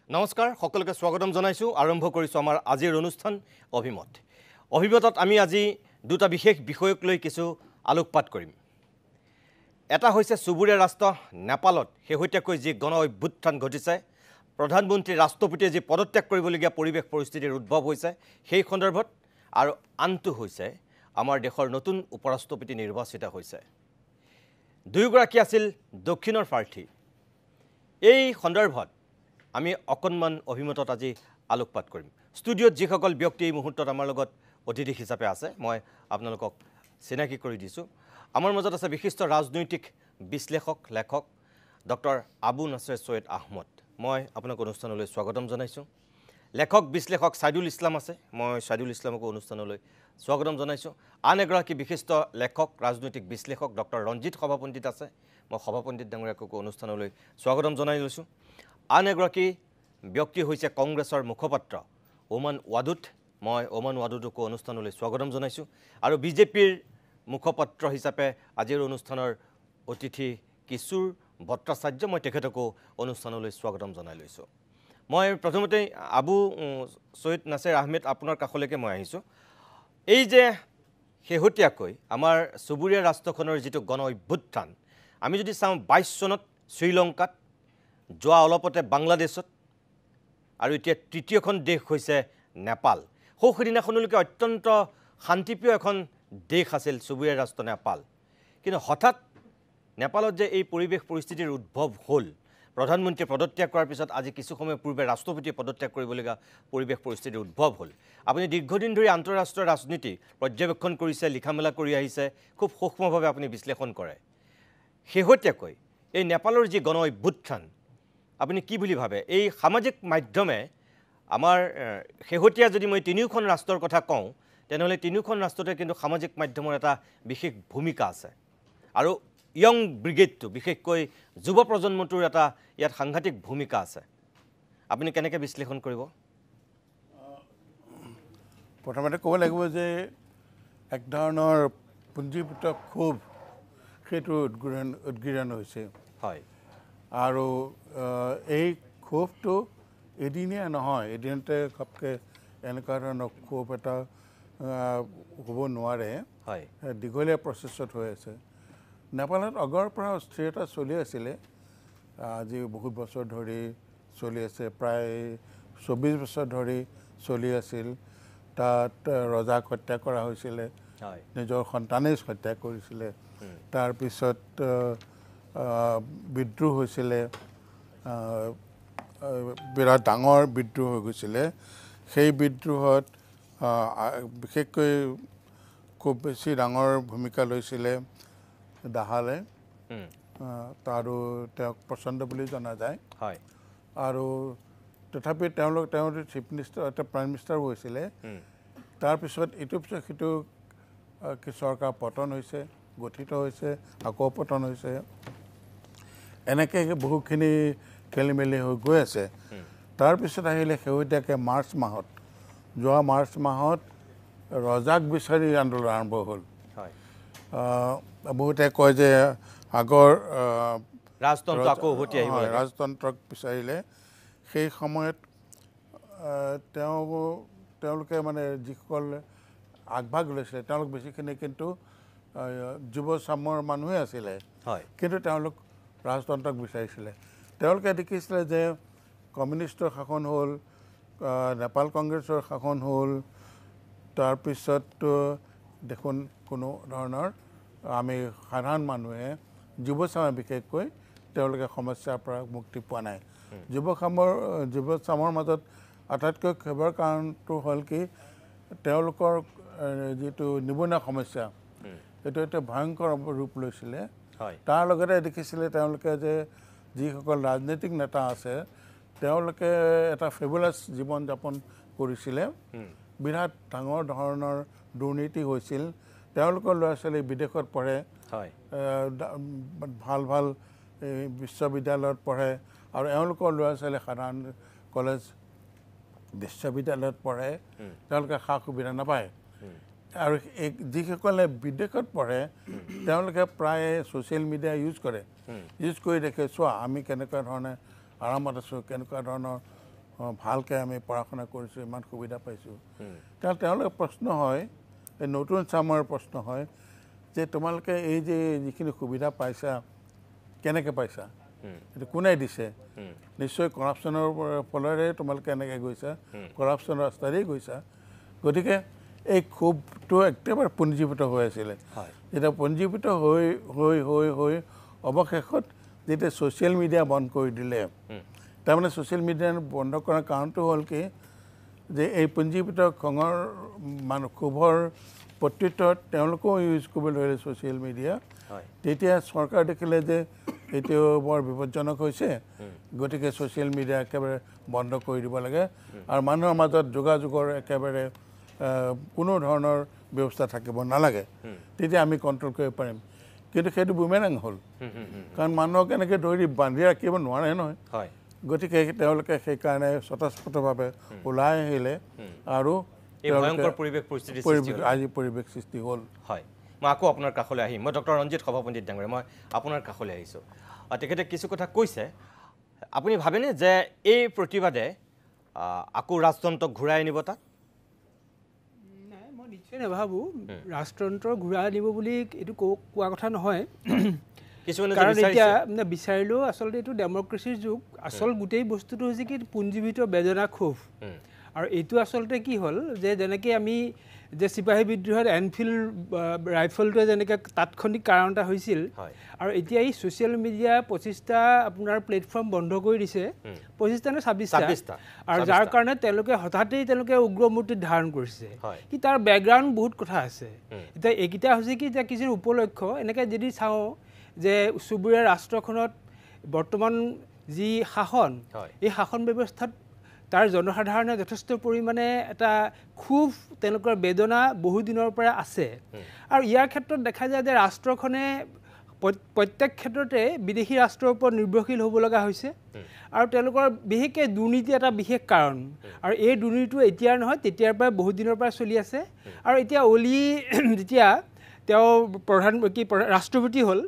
নমস্কাৰ সকলোকে স্বাগতম জনাইছো আৰম্ভ কৰিছো আমাৰ আজিৰ অনুষ্ঠান অভিমত অভিমতত আমি আজি দুটা বিশেষ বিষয়ক লৈ কিছু আলোকপাত কৰিম এটা হৈছে সুবুৰীয়া ৰাষ্ট্ৰ নেপালত হেহতিয়াকৈ যি গণ অভ্যুত্থান ঘটিছে প্ৰধানমন্ত্ৰী ৰাষ্ট্ৰপতিয়ে যি পদত্যাগ কৰিবলগীয়া পৰিৱেশ পৰিস্থিতিৰ উদ্ভৱ হৈছে সেই সন্দৰ্ভত আৰু আনটো হৈছে আমাৰ দেশৰ নতুন উপৰাষ্ট্ৰপতি নিৰ্বাচিত হৈছে দুয়োগৰাকী আছিল দক্ষিণৰ প্ৰাৰ্থী এই সন্দৰ্ভত আমি অকণমান অভিমতত আজি আলোকপাত কৰিম ষ্টুডিঅ'ত যিসকল ব্যক্তি এই মুহূৰ্তত আমাৰ লগত অতিথি হিচাপে আছে মই আপোনালোকক চিনাকি কৰি দিছোঁ আমাৰ মাজত আছে বিশিষ্ট ৰাজনৈতিক বিশ্লেষক লেখক ডক্টৰ আবু নাছেৰ সৈয়দ আহমদ মই আপোনাক অনুষ্ঠানলৈ স্বাগতম জনাইছোঁ লেখক বিশ্লেষক সাইদুল ইছলাম আছে মই সাইদুল ইছলামক অনুষ্ঠানলৈ স্বাগতম জনাইছোঁ আন এগৰাকী বিশিষ্ট লেখক ৰাজনৈতিক বিশ্লেষক ডক্টৰ ৰঞ্জিত সভাপণ্ডিত আছে মই সভাপণ্ডিত ডাঙৰীয়াকক অনুষ্ঠানলৈ স্বাগতম জনাই লৈছোঁ আন এগৰাকী ব্যক্তি হৈছে কংগ্ৰেছৰ মুখপাত্ৰ ওমান ৱাদুদ মই ওমান ৱাদুদক অনুষ্ঠানলৈ স্বাগতম জনাইছোঁ আৰু বিজেপিৰ মুখপাত্ৰ হিচাপে আজিৰ অনুষ্ঠানৰ অতিথি কিশোৰ ভট্টাচাৰ্য মই তেখেতকো অনুষ্ঠানলৈ স্বাগতম জনাই লৈছোঁ মই প্ৰথমতে আবু সৈয়দ নাছেৰ আহমেদ আপোনাৰ কাষলৈকে মই আহিছোঁ এই যে শেহতীয়াকৈ আমাৰ সুবুৰীয়া ৰাষ্ট্ৰখনৰ যিটো গণ অভ্যুত্থান আমি যদি চাওঁ 22 চনত শ্ৰীলংকাত যোৱা অলপতে বাংলাদেশত আৰু এতিয়া তৃতীয়খন দেশ হৈছে নেপাল সেইদিনাখনলৈকে অত্যন্ত শান্তিপ্ৰিয় এখন দেশ আছিল সুবুৰীয়া ৰাষ্ট্ৰ নেপাল কিন্তু হঠাৎ নেপালত যে এই পৰিৱেশ পৰিস্থিতিৰ উদ্ভৱ হ'ল প্ৰধানমন্ত্ৰী পদত্যাগ কৰাৰ পিছত আজি কিছু সময় পূৰ্বে ৰাষ্ট্ৰপতিয়ে পদত্যাগ কৰিবলগীয়া পৰিৱেশ পৰিস্থিতিৰ উদ্ভৱ হ'ল আপুনি দীৰ্ঘদিন ধৰি আন্তঃৰাষ্ট্ৰীয় ৰাজনীতি পৰ্যবেক্ষণ কৰিছে লিখামেলা কৰি আহিছে খুব সূক্ষ্মভাৱে আপুনি বিশ্লেষণ কৰে শেহতীয়াকৈ এই নেপালৰ যি গণ অভ্যুত্থান আপুনি কি বুলি ভাবে এই সামাজিক মাধ্যমে আমাৰ শেহতীয়া যদি মই তিনিখন ৰাষ্ট্ৰৰ কথা কওঁ তেনেহলে তিনিখন ৰাষ্ট্ৰতে কিন্তু সামাজিক মাধ্যমৰ এটা বিশেষ ভূমিকা আছে আৰু ইয়ং ব্ৰিগেডটো বিশেষকৈ যুৱ প্ৰজন্মটোৰ এটা ইয়াত সাংঘাতিক ভূমিকা আছে আপুনি কেনেকৈ বিশ্লেষণ কৰিব প্ৰথমতে ক'ব লাগিব যে এক ধৰণৰ পুঞ্জীভূত ক্ষোভ সেইটো উদ্গীৰণ হৈছে হয় আৰু এই ক্ষোভটো এদিনীয়া নহয় এদিনতে ঘপকে এনেকুৱা ধৰণৰ ক্ষোভ এটা হ'ব নোৱাৰে হয় দীঘলীয়া প্ৰচেছত হৈ আছে নেপালত আগৰ পৰা অস্থিৰতা চলি আছিলে আজি বহুত বছৰ ধৰি চলি আছে প্ৰায় 24 বছৰ ধৰি চলি আছিল তাত ৰজাক হত্যা কৰা হৈছিলে নিজৰ সন্তানেই হত্যা কৰিছিলে তাৰপিছত বিদ্ৰোহ হৈছিলে বিৰাট ডাঙৰ বিদ্ৰোহ হৈ গৈছিলে সেই বিদ্ৰোহত বিশেষকৈ খুব বেছি ডাঙৰ ভূমিকা লৈছিলে দাহালে আৰু তেওঁক প্ৰচণ্ড বুলি জনা যায় হয় আৰু তথাপি তেওঁ চিফ মিনিষ্টাৰ এটা প্ৰাইম মিনিষ্টাৰো হৈছিলে তাৰপিছত ইটো পিছত সিটো চৰকাৰ পতন হৈছে গঠিত হৈছে আকৌ পতন হৈছে এনেকৈ বহুখিনি খেলিমেলি হৈ গৈ আছে তাৰপিছত আহিলে শেহতীয়াকৈ যোৱা মাৰ্চ মাহত ৰজাক বিচাৰি আন্দোলন আৰম্ভ হ'ল বহুতে কয় যে আগৰ ৰাজতন্ত্ৰক বিচাৰিলে সেই সময়ত তেওঁলোকে মানে যিসকল আগভাগ লৈছিলে তেওঁলোক বেছিখিনি কিন্তু যুৱ চামৰ মানুহে আছিলে কিন্তু তেওঁলোক ৰাজতন্ত্ৰক বিচাৰিছিলে তেওঁলোকে দেখিছিলে যে কমিউনিষ্টৰ শাসন হ'ল নেপাল কংগ্ৰেছৰ শাসন হ'ল তাৰপিছততো দেখোন কোনো ধৰণৰ আমি সাধাৰণ মানুহে যুৱচামে বিশেষকৈ তেওঁলোকে সমস্যাৰ পৰা মুক্তি পোৱা নাই যুৱচামৰ মাজত আটাইতকৈ খেবৰ কাৰণটো হ'ল কি তেওঁলোকৰ যিটো নিবনুৱা সমস্যা এইটো এটা ভয়ংকৰ ৰূপ লৈছিলে তাৰ লগতে দেখিছিলে তেওঁলোকে যে যিসকল ৰাজনৈতিক নেতা আছে তেওঁলোকে এটা ফেবুলাছ জীৱন যাপন কৰিছিলে বিৰাট ডাঙৰ ধৰণৰ দুৰ্নীতি হৈছিল তেওঁলোকৰ ল'ৰা ছোৱালী বিদেশত পঢ়ে ভাল ভাল বিশ্ববিদ্যালয়ত পঢ়ে আৰু এওঁলোকৰ ল'ৰা ছোৱালী সাধাৰণ কলেজ বিশ্ববিদ্যালয়ত পঢ়ে তেওঁলোকে সা সুবিধা নাপায় আৰু যিসকলে বিদেশত পঢ়ে তেওঁলোকে প্ৰায় ছ'চিয়েল মিডিয়া ইউজ কৰি দেখে চোৱা আমি কেনেকুৱা ধৰণে আৰামত আছোঁ কেনেকুৱা ধৰণৰ ভালকৈ আমি পঢ়া শুনা কৰিছোঁ, ইমান সুবিধা পাইছোঁ। তেওঁলোকে প্ৰশ্ন হয়, এই নতুন চামৰ প্ৰশ্ন হয় যে তোমালোকে এই যে যিখিনি সুবিধা পাইছা কেনেকৈ পাইছা, এইটো কোনে দিছে? নিশ্চয় কৰাপশ্যনৰ ফলেৰে তোমালোকে এনেকৈ গৈছা, কৰাপশ্যনৰ ৰাস্তাৰেই গৈছা। গতিকে এই ক্ষোভটো একেবাৰে পুঞ্জীভূত হৈ আছিলে। যেতিয়া পুঞ্জীভূত হৈ হৈ হৈ হৈ অৱশেষত যেতিয়া ছ'চিয়েল মিডিয়া বন্ধ কৰি দিলে, তাৰমানে ছ'চিয়েল মিডিয়া বন্ধ কৰাৰ কাৰণটো হ'ল কি যে এই পুঞ্জীভূত খঙৰ ক্ষোভৰ প্ৰত্যুত্তৰত তেওঁলোকেও ইউজ কৰিবলৈ ধৰিলে ছ'চিয়েল মিডিয়া। তেতিয়া চৰকাৰ দেখিলে যে এইটো বৰ বিপদজনক হৈছে, গতিকে ছ'চিয়েল মিডিয়া একেবাৰে বন্ধ কৰি দিব লাগে আৰু মানুহৰ মাজত যোগাযোগৰ একেবাৰে কোনো ধৰণৰ ব্যৱস্থা থাকিব নালাগে, তেতিয়া আমি কণ্ট্ৰল কৰিব পাৰিম। কিন্তু সেইটো বুমেৰাং হ'ল, কাৰণ মানুহক এনেকৈ ধৰি বান্ধি ৰাখিব নোৱাৰে নহয়। গতিকে তেওঁলোকে সেইকাৰণে স্বতঃস্ফূৰ্তভাৱে ওলাই আহিলে আৰু আজি পৰিৱেশ সৃষ্টি হ'ল। হয়, মই আকৌ আপোনাৰ কাষলৈ আহিম। মই ডক্টৰ ৰঞ্জিত সভাপণ্ডিত ডাঙৰীয়া, মই আপোনাৰ কাষলৈ আহিছোঁ। তেখেতে কিছু কথা কৈছে। আপুনি ভাবেনে যে এই প্ৰতিবাদে আকৌ ৰাজতন্ত্ৰক ঘূৰাই আনিব তাত? নাই, মই নিশ্চয় নাভাবোঁ ৰাজতন্ত্ৰ ঘূৰাই আনিব বুলি এইটো কোৱা কথা নহয়। কাৰণ এতিয়া বিচাৰিলেও আচলতে এইটো ডেমক্ৰেচিৰ যুগ। আচল গোটেই বস্তুটো হৈছে কি পুঞ্জীভূত বেদনা ক্ষোভ। আৰু এইটো আচলতে কি হ'ল যে যেনেকৈ আমি যে চিপাহী বিদ্ৰোহত এনফিল্ড ৰাইফলটোৱে যেনেকৈ তাৎক্ষণিক কাৰণ এটা হৈছিল, আৰু এতিয়া এই ছ'চিয়েল মিডিয়া 25টা আপোনাৰ প্লেটফৰ্ম বন্ধ কৰি দিছে, 25টা নে 26টা, আৰু যাৰ কাৰণে তেওঁলোকে হঠাতেই উগ্ৰমূৰ্তি ধাৰণ কৰিছে। কি তাৰ বেকগ্ৰাউণ্ড বহুত কথা আছে। এতিয়া এইকেইটা হৈছে কি এতিয়া কিছুমান উপলক্ষ্য এনেকৈ যদি চাওঁ যে চুবুৰীয়া ৰাষ্ট্ৰখনত বৰ্তমান যি শাসন, এই শাসন ব্যৱস্থাত তাৰ জনসাধাৰণে যথেষ্ট পৰিমাণে এটা ক্ষোভ, তেওঁলোকৰ বেদনা বহুদিনৰ পৰা আছে। আৰু ইয়াৰ ক্ষেত্ৰত দেখা যায় যে ৰাষ্ট্ৰখনে প্ৰত্যেক ক্ষেত্ৰতে বিদেশী ৰাষ্ট্ৰৰ ওপৰত নিৰ্ভৰশীল হ'ব লগা হৈছে। আৰু তেওঁলোকৰ বিশেষকৈ দুৰ্নীতি এটা বিশেষ কাৰণ, আৰু এই দুৰ্নীতিটো এতিয়াৰ নহয়, তেতিয়াৰ পৰা বহুত দিনৰ পৰা চলি আছে। আৰু এতিয়া অলি যেতিয়া তেওঁ ৰাষ্ট্ৰপতি হ'ল,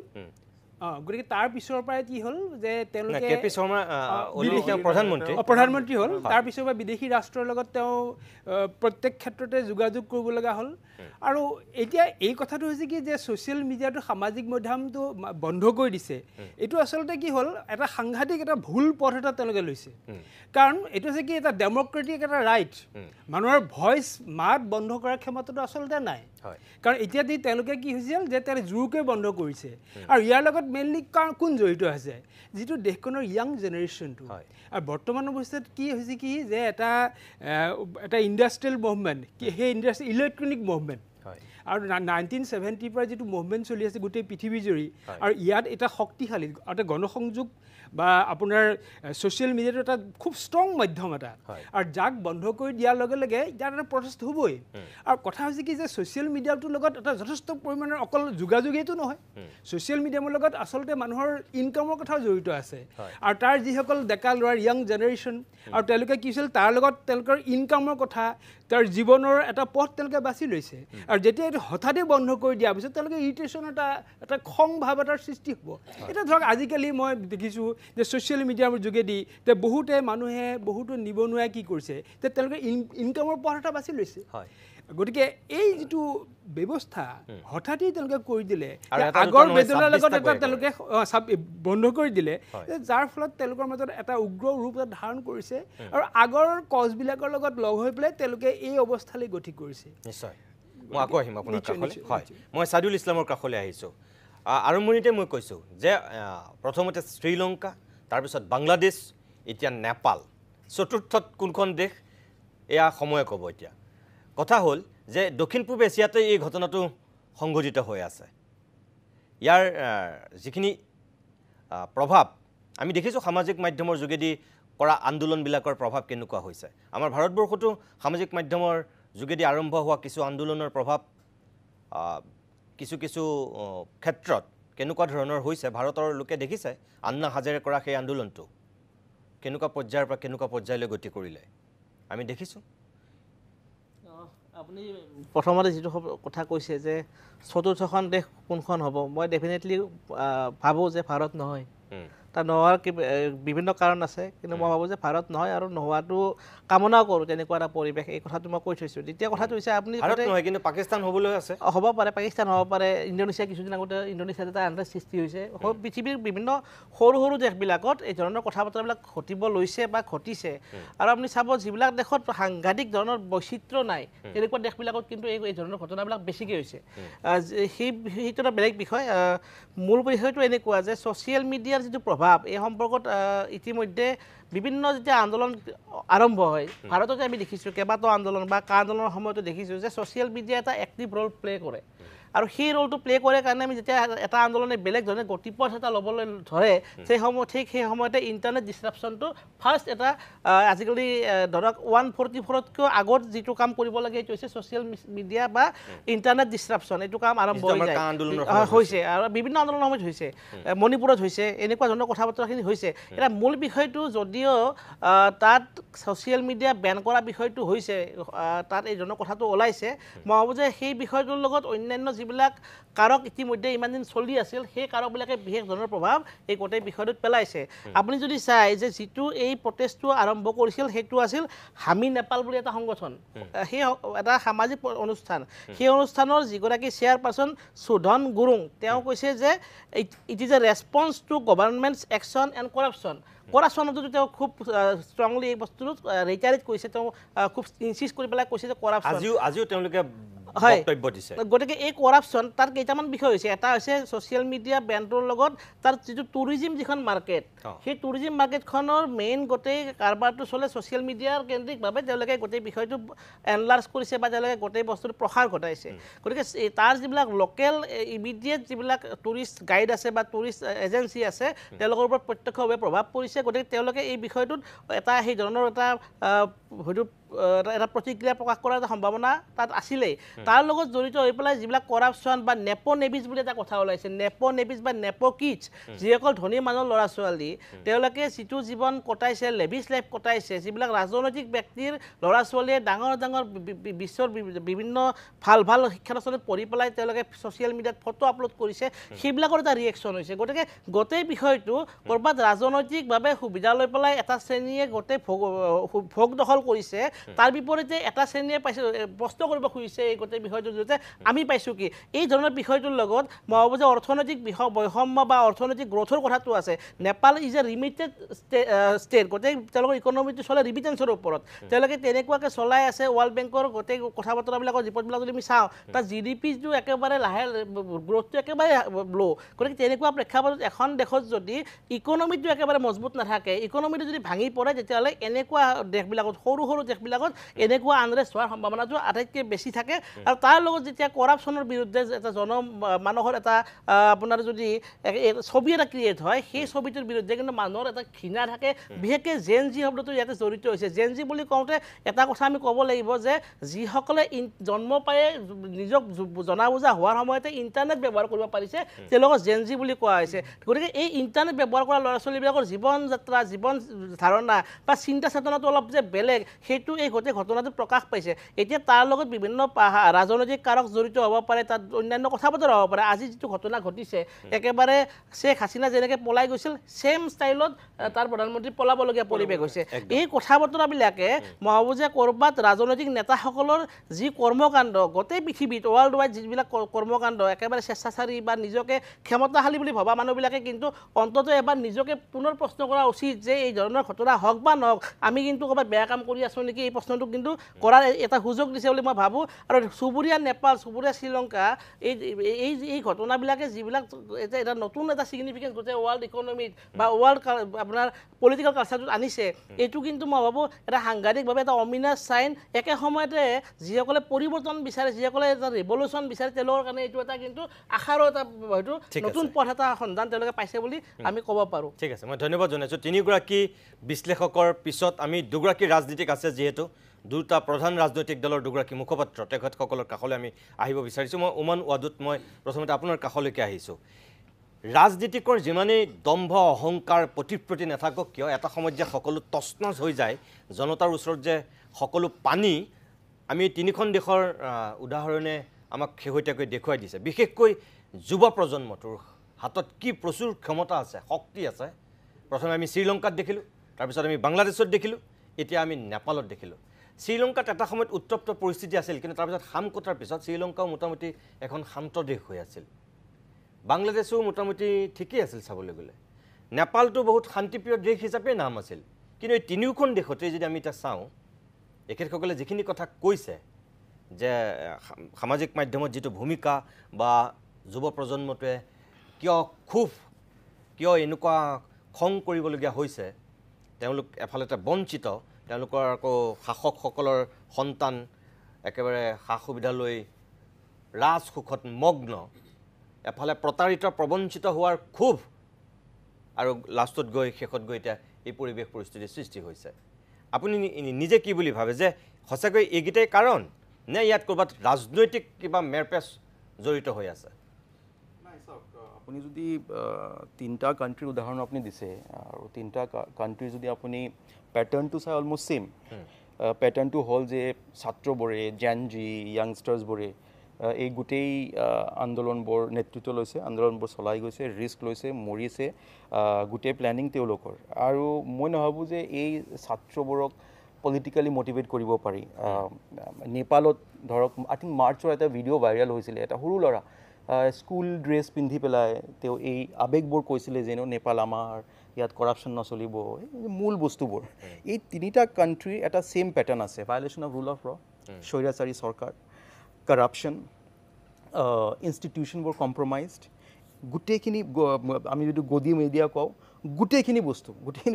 গতিকে তাৰ পিছৰ পৰাই কি হ'ল যে তেওঁলোকে প্ৰধানমন্ত্ৰী হ'ল, তাৰ পিছৰ পৰা বিদেশী ৰাষ্ট্ৰৰ লগত তেওঁ প্ৰত্যেক ক্ষেত্ৰতে যোগাযোগ কৰিব লগা হ'ল। আৰু এতিয়া এই কথাটো হৈছে কি যে ছ'চিয়েল মিডিয়াটো, সামাজিক মাধ্যমটো বন্ধ কৰি দিছে। এইটো আচলতে কি হ'ল, এটা সাংঘাতিক এটা ভুল পথ এটা তেওঁলোকে লৈছে। কাৰণ এইটো হৈছে কি এটা ডেমক্ৰেটিক এটা ৰাইট, মানুহৰ ভইচ মাত বন্ধ কৰাৰ ক্ষমতাটো আচলতে নাই। কাৰণ এতিয়া তেওঁলোকে কি হৈছিল যে জোৰকৈ বন্ধ কৰিছে। আৰু ইয়াৰ লগত মেইনলি কোন জড়িত আছে, যিটো দেশখনৰ য়াং জেনেৰেশ্যনটো। আৰু বৰ্তমান অৱস্থাত কি হৈছে কি যে এটা ইণ্ডাষ্ট্ৰিয়েল মুভমেণ্ট, সেই ইণ্ডাষ্ট্ৰি ইলেক্ট্ৰনিক মুভমেণ্ট, আৰু 1970 পৰা যিটো মুভমেণ্ট চলি আছে গোটেই পৃথিৱীজুৰি, আৰু ইয়াত এটা শক্তিশালী এটা গণসংযোগ বা আপোনাৰ ছ'চিয়েল মিডিয়াটো এটা খুব ষ্ট্ৰং মাধ্যম এটা, আৰু যাক বন্ধ কৰি দিয়াৰ লগে লগে ইয়াত এটা প্ৰটেষ্ট হ'বই। আৰু কথা হৈছে কি যে ছ'চিয়েল মিডিয়াটোৰ লগত এটা যথেষ্ট পৰিমাণৰ অকল যোগাযোগেইটো নহয়, ছ'চিয়েল মিডিয়ামৰ লগত আচলতে মানুহৰ ইনকামৰ কথাও জড়িত আছে। আৰু তাৰ যিসকল ডেকা ল'ৰাৰ য়াং জেনেৰেশ্যন, আৰু তেওঁলোকে কি হৈছিল তাৰ লগত তেওঁলোকৰ ইনকামৰ কথা, তাৰ জীৱনৰ এটা পথ তেওঁলোকে বাছি লৈছে। আৰু যেতিয়া এইটো হঠাতে বন্ধ কৰি দিয়াৰ পিছত তেওঁলোকে ইৰিটেশ্যন এটা খং ভাৱ এটাৰ সৃষ্টি হ'ব। এতিয়া ধৰক আজিকালি মই দেখিছোঁ যে ছ'চিয়েল মিডিয়াৰ যোগেদি বহুতো নিবনুৱাই কি কৰিছে যে তেওঁলোকে ইনকামৰ পথ এটা বাছি লৈছে। গতিকে এই যিটো ব্যৱস্থা হঠাতেই তেওঁলোকে কৰি দিলে, আগৰ বেদনাৰ লগত এটা তেওঁলোকে বন্ধ কৰি দিলে, যাৰ ফলত তেওঁলোকৰ মাজত এটা উগ্ৰ ৰূপ এটা ধাৰণ কৰিছে, আৰু আগৰ কজবিলাকৰ লগত লগ হৈ পেলাই তেওঁলোকে এই অৱস্থালৈ গতি কৰিছে। নিশ্চয়, মই আকৌ আহিম আপোনাৰ কাষলৈ। হয়, মই ছাইদুল ইছলামৰ কাষলৈ আহিছোঁ। আৰম্ভণিতে মই কৈছোঁ যে প্ৰথমতে শ্ৰীলংকা, তাৰপিছত বাংলাদেশ, এতিয়া নেপাল, চতুৰ্থত কোনখন দেশ এয়া সময়ে ক'ব। এতিয়া কথা হ'ল যে দক্ষিণ পূব এছিয়াতে এই ঘটনাটো সংঘটিত হৈ আছে। ইয়াৰ যিখিনি প্ৰভাৱ আমি দেখিছোঁ সামাজিক মাধ্যমৰ যোগেদি কৰা আন্দোলনবিলাকৰ প্ৰভাৱ কেনেকুৱা হৈছে। আমাৰ ভাৰতবৰ্ষতো সামাজিক মাধ্যমৰ যোগেদি আৰম্ভ হোৱা কিছু আন্দোলনৰ প্ৰভাৱ কিছু ক্ষেত্ৰত কেনেকুৱা ধৰণৰ হৈছে ভাৰতৰ লোকে দেখিছে। আন্না হাজাৰে কৰা সেই আন্দোলনটো কেনেকুৱা পৰ্যায়ৰ পৰা কেনেকুৱা পৰ্যায়লৈ গতি কৰিলে আমি দেখিছোঁ। আপুনি প্ৰথমতে যিটো কথা কৈছে যে চতুৰ্থখন দেশ কোনখন হ'ব, মই ডেফিনেটলি ভাবোঁ যে ভাৰত নহয়, তাৰ নোহোৱাৰ বিভিন্ন কাৰণ আছে কিন্তু মই ভাবোঁ যে ভাৰত নহয় আৰু নোহোৱাটো কামনাও কৰোঁ তেনেকুৱা এটা পৰিৱেশ এই কথাটো মই কৈ থৈছোঁ দ্বিতীয় কথাটো হৈছে আপুনি ভাৰত নহয় কিন্তু পাকিস্তান হ'বলৈ আছে হ'ব পাৰে পাকিস্তান হ'ব পাৰে ইণ্ডোনেছিয়া কিছুদিন আগতে ইণ্ডোনেছিয়াত এটা আনৰেষ্ট সৃষ্টি হৈছে পৃথিৱীৰ বিভিন্ন সৰু সৰু দেশবিলাকত এই ধৰণৰ কথা বতৰাবিলাক ঘটিব লৈছে বা ঘটিছে আৰু আপুনি চাব যিবিলাক দেশত সাংঘাতিক ধৰণৰ বৈচিত্ৰ্য নাই তেনেকুৱা দেশবিলাকত কিন্তু এই ধৰণৰ ঘটনাবিলাক বেছিকৈ হৈছে সেইটো এটা বেলেগ বিষয় মূল বিষয়টো এনেকুৱা যে ছ'চিয়েল মিডিয়াৰ যিটো প্ৰভাৱ এই সম্পৰ্কত ইতিমধ্যে বিভিন্ন যেতিয়া আন্দোলন আৰম্ভ হয় ভাৰততে আমি দেখিছোঁ কেইবাটাও আন্দোলন বা কা আন্দোলনৰ সময়তো দেখিছোঁ যে ছ'চিয়েল মিডিয়া এটা এক্টিভ ৰোল প্লে কৰে আৰু সেই ৰোলটো প্লে কৰে কাৰণে আমি যেতিয়া এটা আন্দোলনে বেলেগ ধৰণে গতিপথ এটা ল'বলৈ ধৰে সেই সময়তে ইণ্টাৰনেট ডিছৰাপশ্যনটো ফাৰ্ষ্ট এটা আজিকালি ধৰক 144তকৈ আগত যিটো কাম কৰিব লাগে সেইটো হৈছে ছ'চিয়েল মিডিয়া বা ইণ্টাৰনেট ডিছৰাপশ্যন এইটো কাম আৰম্ভ হৈছে আৰু বিভিন্ন আন্দোলনৰ সময়ত হৈছে মণিপুৰত হৈছে এনেকুৱা ধৰণৰ কথা বতৰাখিনি হৈছে এটা মূল বিষয়টো যদিও তাত ছ'চিয়েল মিডিয়া বেন কৰা বিষয়টো হৈছে তাত এই ধৰণৰ কথাটো ওলাইছে মই ভাবোঁ যে সেই বিষয়টোৰ লগত অন্যান্য যিবিলাক কাৰক ইতিমধ্যে ইমান দিন চলি আছিল সেই কাৰকবিলাকে বিশেষ ধৰণৰ প্ৰভাৱ এই গোটেই বিষয়টোত পেলাইছে আপুনি যদি চাই যে যিটো এই প্ৰটেষ্টটো আৰম্ভ কৰিছিল সেইটো আছিল হামি নেপাল বুলি এটা সংগঠন সেই এটা সামাজিক অনুষ্ঠান সেই অনুষ্ঠানৰ যিগৰাকী চেয়াৰপাৰ্চন সুধন গুৰুং তেওঁ কৈছে যে it is a response to government's action and কৰাপশ্যনতো তেওঁ খুব ষ্ট্ৰংলি এই বস্তুটো ৰিটাৰেট কৰিছে তেওঁ খুব ইনচিষ্ট কৰি পেলাই কৈছে যে কৰাপশ্যন আজিও তেওঁলোকে হয় গতিকে এই কৰাপশ্যন তাৰ কেইটামান বিষয় হৈছে এটা হৈছে ছ'চিয়েল মিডিয়া বেণ্ডৰ লগত তাৰ যিটো টুৰিজিম যিখন মাৰ্কেট সেই টুৰিজিম মাৰ্কেটখনৰ মেইন গোটেই কাৰবাৰটো চলে ছ'চিয়েল মিডিয়াৰ কেন্দ্ৰিকভাৱে তেওঁলোকে গোটেই বিষয়টো এনলাৰ্জ কৰিছে বা তেওঁলোকে গোটেই বস্তুটো প্ৰসাৰ ঘটাইছে গতিকে তাৰ যিবিলাক লোকেল ইমিডিয়েট যিবিলাক টুৰিষ্ট গাইড আছে বা টুৰিষ্ট এজেঞ্চি আছে তেওঁলোকৰ ওপৰত প্ৰত্যক্ষভাৱে প্ৰভাৱ পৰিছে গতিকে তেওঁলোকে এই বিষয়টোত এটা সেই ধৰণৰ এটা হয়তো এটা প্ৰতিক্ৰিয়া প্ৰকাশ কৰাৰ এটা সম্ভাৱনা তাত আছিলেই তাৰ লগত জড়িত হৈ পেলাই যিবিলাক কৰাপশ্যন বা নেপো নেভিজ বুলি এটা কথা ওলাইছে নেপো নেভিজ বা নেপো কিডছ যিসকল ধনী মানুহৰ ল'ৰা ছোৱালী তেওঁলোকে যিটো জীৱন কটাইছে লেভিছ লাইফ কটাইছে যিবিলাক ৰাজনৈতিক ব্যক্তিৰ ল'ৰা ছোৱালীয়ে ডাঙৰ ডাঙৰ বিশ্বৰ বিভিন্ন ভাল ভাল শিক্ষানুষ্ঠানত পঢ়ি পেলাই তেওঁলোকে ছ'চিয়েল মিডিয়াত ফটো আপলোড কৰিছে সেইবিলাকৰ এটা ৰিয়েকশ্যন হৈছে গতিকে গোটেই বিষয়টো ক'ৰবাত ৰাজনৈতিকভাৱে সুবিধা লৈ পেলাই এটা শ্ৰেণীয়ে গোটেই ভোগ দখল কৰিছে তাৰ বিপৰীতে এটা শ্ৰেণীয়ে পাইছে প্ৰশ্ন কৰিব খুজিছে এই গোটেই বিষয়টোৰ জৰিয়তে আমি পাইছোঁ কি এই ধৰণৰ বিষয়টোৰ লগত মই ভাবোঁ যে অৰ্থনৈতিক বৈষম্য বা অৰ্থনৈতিক গ্ৰথৰ কথাটো আছে নেপাল ইজ এ ৰিমিটেড ষ্টেট গোটেই তেওঁলোকৰ ইকনমিটো চলে ৰিমিটেঞ্চৰ ওপৰত তেওঁলোকে তেনেকুৱাকৈ চলাই আছে ৱৰ্ল্ড বেংকৰ গোটেই কথা বতৰাবিলাকৰ ৰিপৰ্টবিলাক যদি আমি চাওঁ তাৰ GDPটো একেবাৰে লাহে গ্ৰথটো একেবাৰে ল' গতিকে তেনেকুৱা প্ৰেক্ষাপটত এখন দেশত যদি ইকনমিটো একেবাৰে মজবুত নাথাকে ইকনমিটো যদি ভাঙি পৰে তেতিয়াহ'লে এনেকুৱা দেশবিলাকত সৰু সৰু দেশবিলাকত এনেকুৱা আনৰেষ্ট হোৱাৰ সম্ভাৱনাটো আটাইতকৈ বেছি থাকে আৰু তাৰ লগত যেতিয়া কৰাপশ্যনৰ বিৰুদ্ধে এটা মানুহৰ এটা আপোনাৰ যদি ছবি এটা ক্ৰিয়েট হয় সেই ছবিটোৰ বিৰুদ্ধে কিন্তু মানুহৰ এটা ঘৃণা থাকে বিশেষকৈ জেন জি শব্দটো ইয়াতে জড়িত হৈছে জেন জি বুলি কওঁতে এটা কথা আমি ক'ব লাগিব যে যিসকলে জন্ম পায়ে নিজক জনা বুজা হোৱাৰ সময়তে ইণ্টাৰনেট ব্যৱহাৰ কৰিব পাৰিছে তেওঁলোকক জেন জি বুলি কোৱা হৈছে গতিকে এই ইণ্টাৰনেট ব্যৱহাৰ কৰা ল'ৰা ছোৱালীবিলাকৰ জীৱন যাত্ৰা জীৱন ধাৰণা বা চিন্তা চেতনাটো অলপ যে বেলেগ সেইটো এই গোটেই ঘটনাটো প্ৰকাশ পাইছে এতিয়া তাৰ লগত বিভিন্ন ৰাজনৈতিক কাৰক জড়িত হ'ব পাৰে তাত অন্যান্য কথা বতৰা হ'ব পাৰে আজি যিটো ঘটনা ঘটিছে একেবাৰে শ্বেখ হাছিনা যেনেকৈ পলাই গৈছিল ছেম ষ্টাইলত তাৰ প্ৰধানমন্ত্ৰী পলাবলগীয়া পৰিৱেশ হৈছে এই কথা বতৰাবিলাকে মই ভাবোঁ যে ক'ৰবাত ৰাজনৈতিক নেতাসকলৰ যি কৰ্মকাণ্ড গোটেই পৃথিৱীত ৱৰ্ল্ড ৱাইড যিবিলাক কৰ্মকাণ্ড একেবাৰে স্বেচ্ছাচাৰী বা নিজকে ক্ষমতাশালী বুলি ভবা মানুহবিলাকে কিন্তু অন্ততঃ এবাৰ নিজকে পুনৰ প্ৰশ্ন কৰা উচিত যে এই ধৰণৰ ঘটনা হওক বা নহওক আমি কিন্তু ক'ৰবাত বেয়া কাম কৰি আছোঁ নেকি এই প্ৰশ্নটো কিন্তু কৰাৰ এটা সুযোগ দিছে বুলি মই ভাবোঁ আৰু চুবুৰীয়া নেপাল চুবুৰীয়া শ্ৰীলংকা এই ঘটনাবিলাকে যিবিলাক এটা নতুন এটা ছিগনিফিকেঞ্চ গোটেই ৱৰ্ল্ড ইকনমিত বা ৱৰ্ল্ড আপোনাৰ পলিটিকেল কালচাৰটোত আনিছে এইটো কিন্তু মই ভাবোঁ এটা সাংঘাতিকভাৱে এটা অমিনাছ চাইন একে সময়তে যিসকলে পৰিৱৰ্তন বিচাৰে যিসকলে এটা ৰিভলিউশ্যন বিচাৰে তেওঁলোকৰ কাৰণে এইটো এটা কিন্তু আশাৰো এটা হয়তো নতুন পথ এটা সন্ধান তেওঁলোকে পাইছে বুলি আমি ক'ব পাৰোঁ ঠিক আছে মই ধন্যবাদ জনাইছোঁ তিনিগৰাকী বিশ্লেষকৰ পিছত আমি দুগৰাকী ৰাজনীতিক আছে যিহেতু দুটা প্ৰধান ৰাজনৈতিক দলৰ দুগৰাকী মুখপাত্ৰ তেখেতসকলৰ কাষলৈ আমি আহিব বিচাৰিছোঁ মই উমান ৱাদুত মই প্ৰথমতে আপোনাৰ কাষলৈকে আহিছোঁ ৰাজনীতিকৰ যিমানেই দম্ভ অহংকাৰ প্ৰতিপ্ৰতি নাথাকক কিয় এটা সময়ত যে সকলো তছনছ হৈ যায় জনতাৰ ওচৰত যে সকলো পানী আমি তিনিখন দেশৰ উদাহৰণে আমাক শেহতীয়াকৈ দেখুৱাই দিছে বিশেষকৈ যুৱ প্ৰজন্মটোৰ হাতত কি প্ৰচুৰ ক্ষমতা আছে শক্তি আছে প্ৰথমে আমি শ্ৰীলংকাত দেখিলোঁ, তাৰপিছত আমি বাংলাদেশত দেখিলোঁ, এতিয়া আমি নেপালত দেখিলোঁ। শ্ৰীলংকাত এটা সময়ত উত্তপ্ত পৰিস্থিতি আছিল, কিন্তু তাৰপিছত হাম কটাৰ পিছত শ্ৰীলংকাও মোটামুটি এখন শান্ত দেশ হৈ আছিল। বাংলাদেশো মোটামুটি ঠিকেই আছিল চাবলৈ গ'লে। নেপালটো বহুত শান্তিপ্ৰিয় দেশ হিচাপে নাম আছিল। কিন্তু এই তিনিওখন দেশতে যদি আমি এতিয়া চাওঁ, এখেতসকলে যিখিনি কথা কৈছে যে সামাজিক মাধ্যমত যিটো ভূমিকা বা যুৱ প্ৰজন্মটোৱে কিয় এনেকুৱা খং কৰিবলগীয়া হৈছে, তেওঁলোক এফালতে বঞ্চিত, তেওঁলোকৰ আকৌ শাসকসকলৰ সন্তান একেবাৰে সা সুবিধা লৈ ৰাজসুখত মগ্ন, এফালে প্ৰতাৰিত প্ৰবঞ্চিত হোৱাৰ ক্ষোভ, আৰু লাষ্টত গৈ শেষত গৈ এতিয়া এই পৰিৱেশ পৰিস্থিতিৰ সৃষ্টি হৈছে। আপুনি নিজে কি বুলি ভাবে যে সঁচাকৈ এইকেইটাই কাৰণ, নে ইয়াত ক'ৰবাত ৰাজনৈতিক কিবা মেৰপেচ জড়িত হৈ আছে? আপুনি যদি 3টা কাণ্ট্ৰিৰ উদাহৰণ আপুনি দিছে, আৰু 3টা কাণ্ট্ৰিৰ যদি আপুনি পেটাৰ্ণটো চাই অলমষ্ট ছেইম। পেটাৰ্ণটো হ'ল যে ছাত্ৰবোৰে, জেনজি, য়াংষ্টাৰ্ছবোৰে এই গোটেই আন্দোলনবোৰ নেতৃত্ব লৈছে, আন্দোলনবোৰ চলাই গৈছে, ৰিস্ক লৈছে, মৰিছে, গোটেই প্লেনিং তেওঁলোকৰ। আৰু মই নাভাবোঁ যে এই ছাত্ৰবোৰক পলিটিকেলি মটিভেট কৰিব পাৰি। নেপালত ধৰক আই থিংক মাৰ্চৰ এটা ভিডিঅ' ভাইৰেল হৈছিলে, এটা সৰু ল'ৰা স্কুল ড্ৰেছ পিন্ধি পেলাই তেওঁ এই আৱেগবোৰ কৈছিলে যে নেপাল আমাৰ, ইয়াত কৰাপশ্যন নচলিব, মূল বস্তুবোৰ। এই 3টা কাণ্ট্ৰিৰ এটা ছেইম পেটাৰ্ণ আছে, violation of rule of law, স্বৈৰাচাৰী চৰকাৰ, কৰাপশ্যন, ইনষ্টিটিউশ্যনবোৰ কম্প্ৰমাইজড, গোটেইখিনি আমি যদি গদি মিডিয়া কওঁ, গোটেইখিনি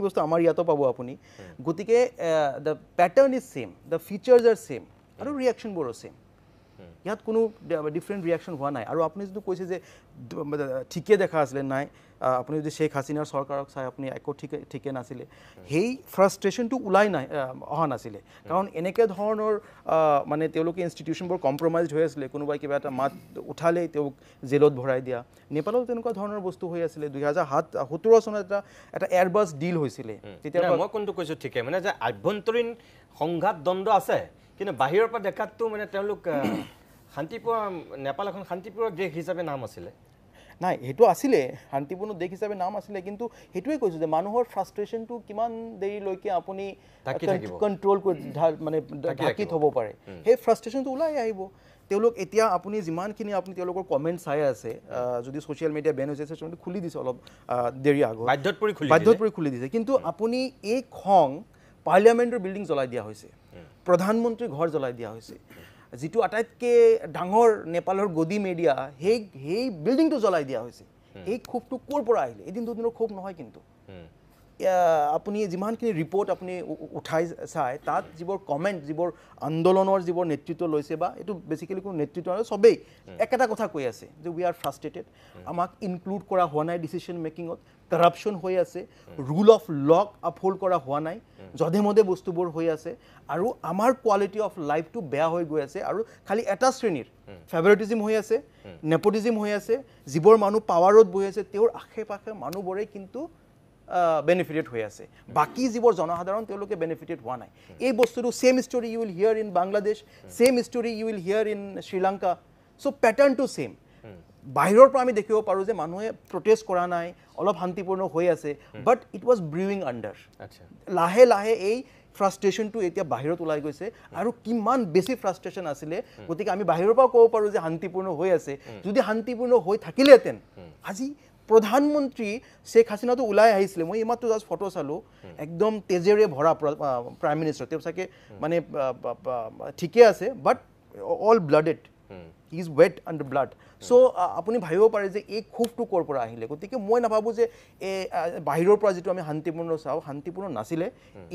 বস্তু আমাৰ ইয়াতো পাব আপুনি। গতিকে the pattern is same, the features R same, আৰু ৰিয়েকশ্যনবোৰো ছেইম। ইয়াত কোনো ডিফাৰেণ্ট ৰিয়েকশ্যন হোৱা নাই। আৰু আপুনি যিটো কৈছে যে ঠিকে দেখা আছিলে, নাই, আপুনি যদি শ্বেখ হাছিনাৰ চৰকাৰক চাই আপুনি একো ঠিকে নাছিলে, সেই ফ্ৰাষ্ট্ৰেশ্যনটো ওলাই অহা নাছিলে। কাৰণ এনেকৈ ধৰণৰ মানে তেওঁলোকে ইনষ্টিটিউশ্যনবোৰ কম্প্ৰমাইজড হৈ আছিলে, কোনোবাই কিবা এটা মাত উঠালেই তেওঁক জেলত ভৰাই দিয়া। নেপালত তেনেকুৱা ধৰণৰ বস্তু হৈ আছিলে। 2017 চনত এটা এয়াৰবাছ ডিল হৈছিলে। তেতিয়া মই কোনটো কৈছোঁ ঠিকে, মানে যে আভ্যন্তৰীণ সংঘাত দ্বন্দ্ব আছে, কিন্তু বাহিৰৰ পৰা দেখাততো মানে তেওঁলোক শান্তিপূৰ্ণ, নেপাল এখন শান্তিপূৰ্ণ দেশ হিচাপে নাম আছিলে। নাই, সেইটো আছিলে, শান্তিপূৰ্ণ দেশ হিচাপে নাম আছিলে, কিন্তু সেইটোৱে কৈছোঁ যে মানুহৰ ফ্ৰাষ্ট্ৰেশ্যনটো কিমান দেৰিলৈকে আপুনি কণ্ট্ৰল কৰি মানে ঢাকি থ'ব পাৰে, সেই ফ্ৰাষ্ট্ৰেশ্যনটো ওলাই আহিব। তেওঁলোক এতিয়া আপুনি যিমানখিনি আপুনি তেওঁলোকৰ কমেণ্ট চাই আছে, যদি ছ'চিয়েল মিডিয়া বেন হৈছে, ছ'চিয়েল মিডিয়া খুলি দিছে অলপ দেৰি আগত, বাধ্যত পৰি খুলি দিছে। কিন্তু আপুনি এই খং, পাৰ্লিয়ামেণ্টৰ বিল্ডিং জ্বলাই দিয়া হৈছে, প্ৰধানমন্ত্ৰীৰ ঘৰ জ্বলাই দিয়া হৈছে, যিটো আটাইতকৈ ডাঙৰ নেপালৰ গদি মিডিয়া, সেই বিল্ডিংটো জ্বলাই দিয়া হৈছে। এই ক্ষোভটো ক'ৰ পৰা আহিলে? এদিন দুদিনৰ ক্ষোভ নহয়। কিন্তু আপুনি যিমানখিনি ৰিপৰ্ট আপুনি উঠাই চাই, তাত যিবোৰ কমেণ্ট, যিবোৰ আন্দোলনৰ যিবোৰ নেতৃত্ব লৈছে, বা এইটো বেচিকেলি কোনো নেতৃত্ব নহয়, চবেই একেটা কথা কৈ আছে যে উই আৰ ফ্ৰাষ্ট্ৰেটেড, আমাক ইনক্লুড কৰা হোৱা নাই ডিচিশ্যন মেকিঙত, কৰাপশ্যন হৈ আছে, ৰুল অফ লক আপহোল্ড কৰা হোৱা নাই, যধে মধে বস্তুবোৰ হৈ আছে, আৰু আমাৰ কোৱালিটি অফ লাইফটো বেয়া হৈ গৈ আছে। আৰু খালি এটা শ্ৰেণীৰ ফেভাৰিটিজিম হৈ আছে, নেপোটিজিম হৈ আছে, যিবোৰ মানুহ পাৱাৰত বহি আছে, তেওঁৰ আশে পাশে মানুহবোৰে কিন্তু বেনিফিটেড হৈ আছে, বাকী যিবোৰ জনসাধাৰণ তেওঁলোকে বেনিফিটেড হোৱা নাই। এই বস্তুটো same story you will hear in Bangladesh, same story you will hear in Sri Lanka. So' পেটাৰ্ণটো ছেইম। বাহিৰৰ পৰা আমি দেখিব পাৰোঁ যে মানুহে প্ৰটেষ্ট কৰা নাই, অলপ শান্তিপূৰ্ণ হৈ আছে, বাট ইট ৱাজ ব্ৰিউইং আণ্ডাৰ। লাহে লাহে এই ফ্ৰাষ্ট্ৰেশ্যনটো এতিয়া বাহিৰত ওলাই গৈছে, আৰু কিমান বেছি ফ্ৰাষ্ট্ৰেশ্যন আছিলে। গতিকে আমি বাহিৰৰ পৰা ক'ব পাৰোঁ যে শান্তিপূৰ্ণ হৈ আছে। যদি শান্তিপূৰ্ণ হৈ থাকিলেহেঁতেন, আজি প্ৰধানমন্ত্ৰী শ্বেখ হাছিনাটো ওলাই আহিছিলে, মই এইমাত্ৰ জাষ্ট ফটো চালোঁ, একদম তেজেৰে ভৰা প্ৰাইম মিনিষ্টাৰ, তেওঁ চাগে মানে ঠিকে আছে, but all blooded, he is wet under blood. So' আপুনি ভাবিব পাৰে যে এই ক্ষোভটো ক'ৰ পৰা আহিলে। গতিকে মই নাভাবোঁ যে এই বাহিৰৰ পৰা যিটো আমি শান্তিপূৰ্ণ চাওঁ, শান্তিপূৰ্ণ নাছিলে।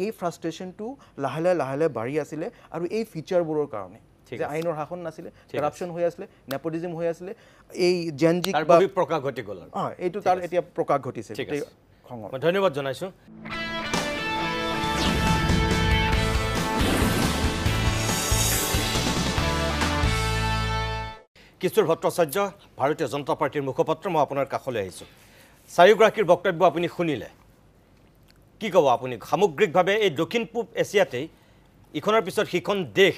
এই ফ্ৰাষ্ট্ৰেশ্যনটো লাহে লাহে বাঢ়ি আছিলে, আৰু এই ফিচাৰবোৰৰ কাৰণে যে আইনৰ শাসন নাছিলে, কৰাপশ্যন হৈ আছিলে, নেপোটিজিম হৈ আছিলে, এই জেনজি প্ৰকাশ ঘটি গ'ল। এইটো তাৰ এতিয়া প্ৰকাশ ঘটিছে। ধন্যবাদ জনাইছোঁ। কিশোৰ ভট্টাচাৰ্য, ভাৰতীয় জনতা পাৰ্টীৰ মুখপাত্ৰ, মই আপোনাৰ কাষলৈ আহিছোঁ। চাৰিওগৰাকীৰ বক্তব্য আপুনি শুনিলে, কি ক'ব আপুনি সামগ্ৰিকভাৱে? এই দক্ষিণ পূব এছিয়াতেই ইখনৰ পিছত সিখন দেশ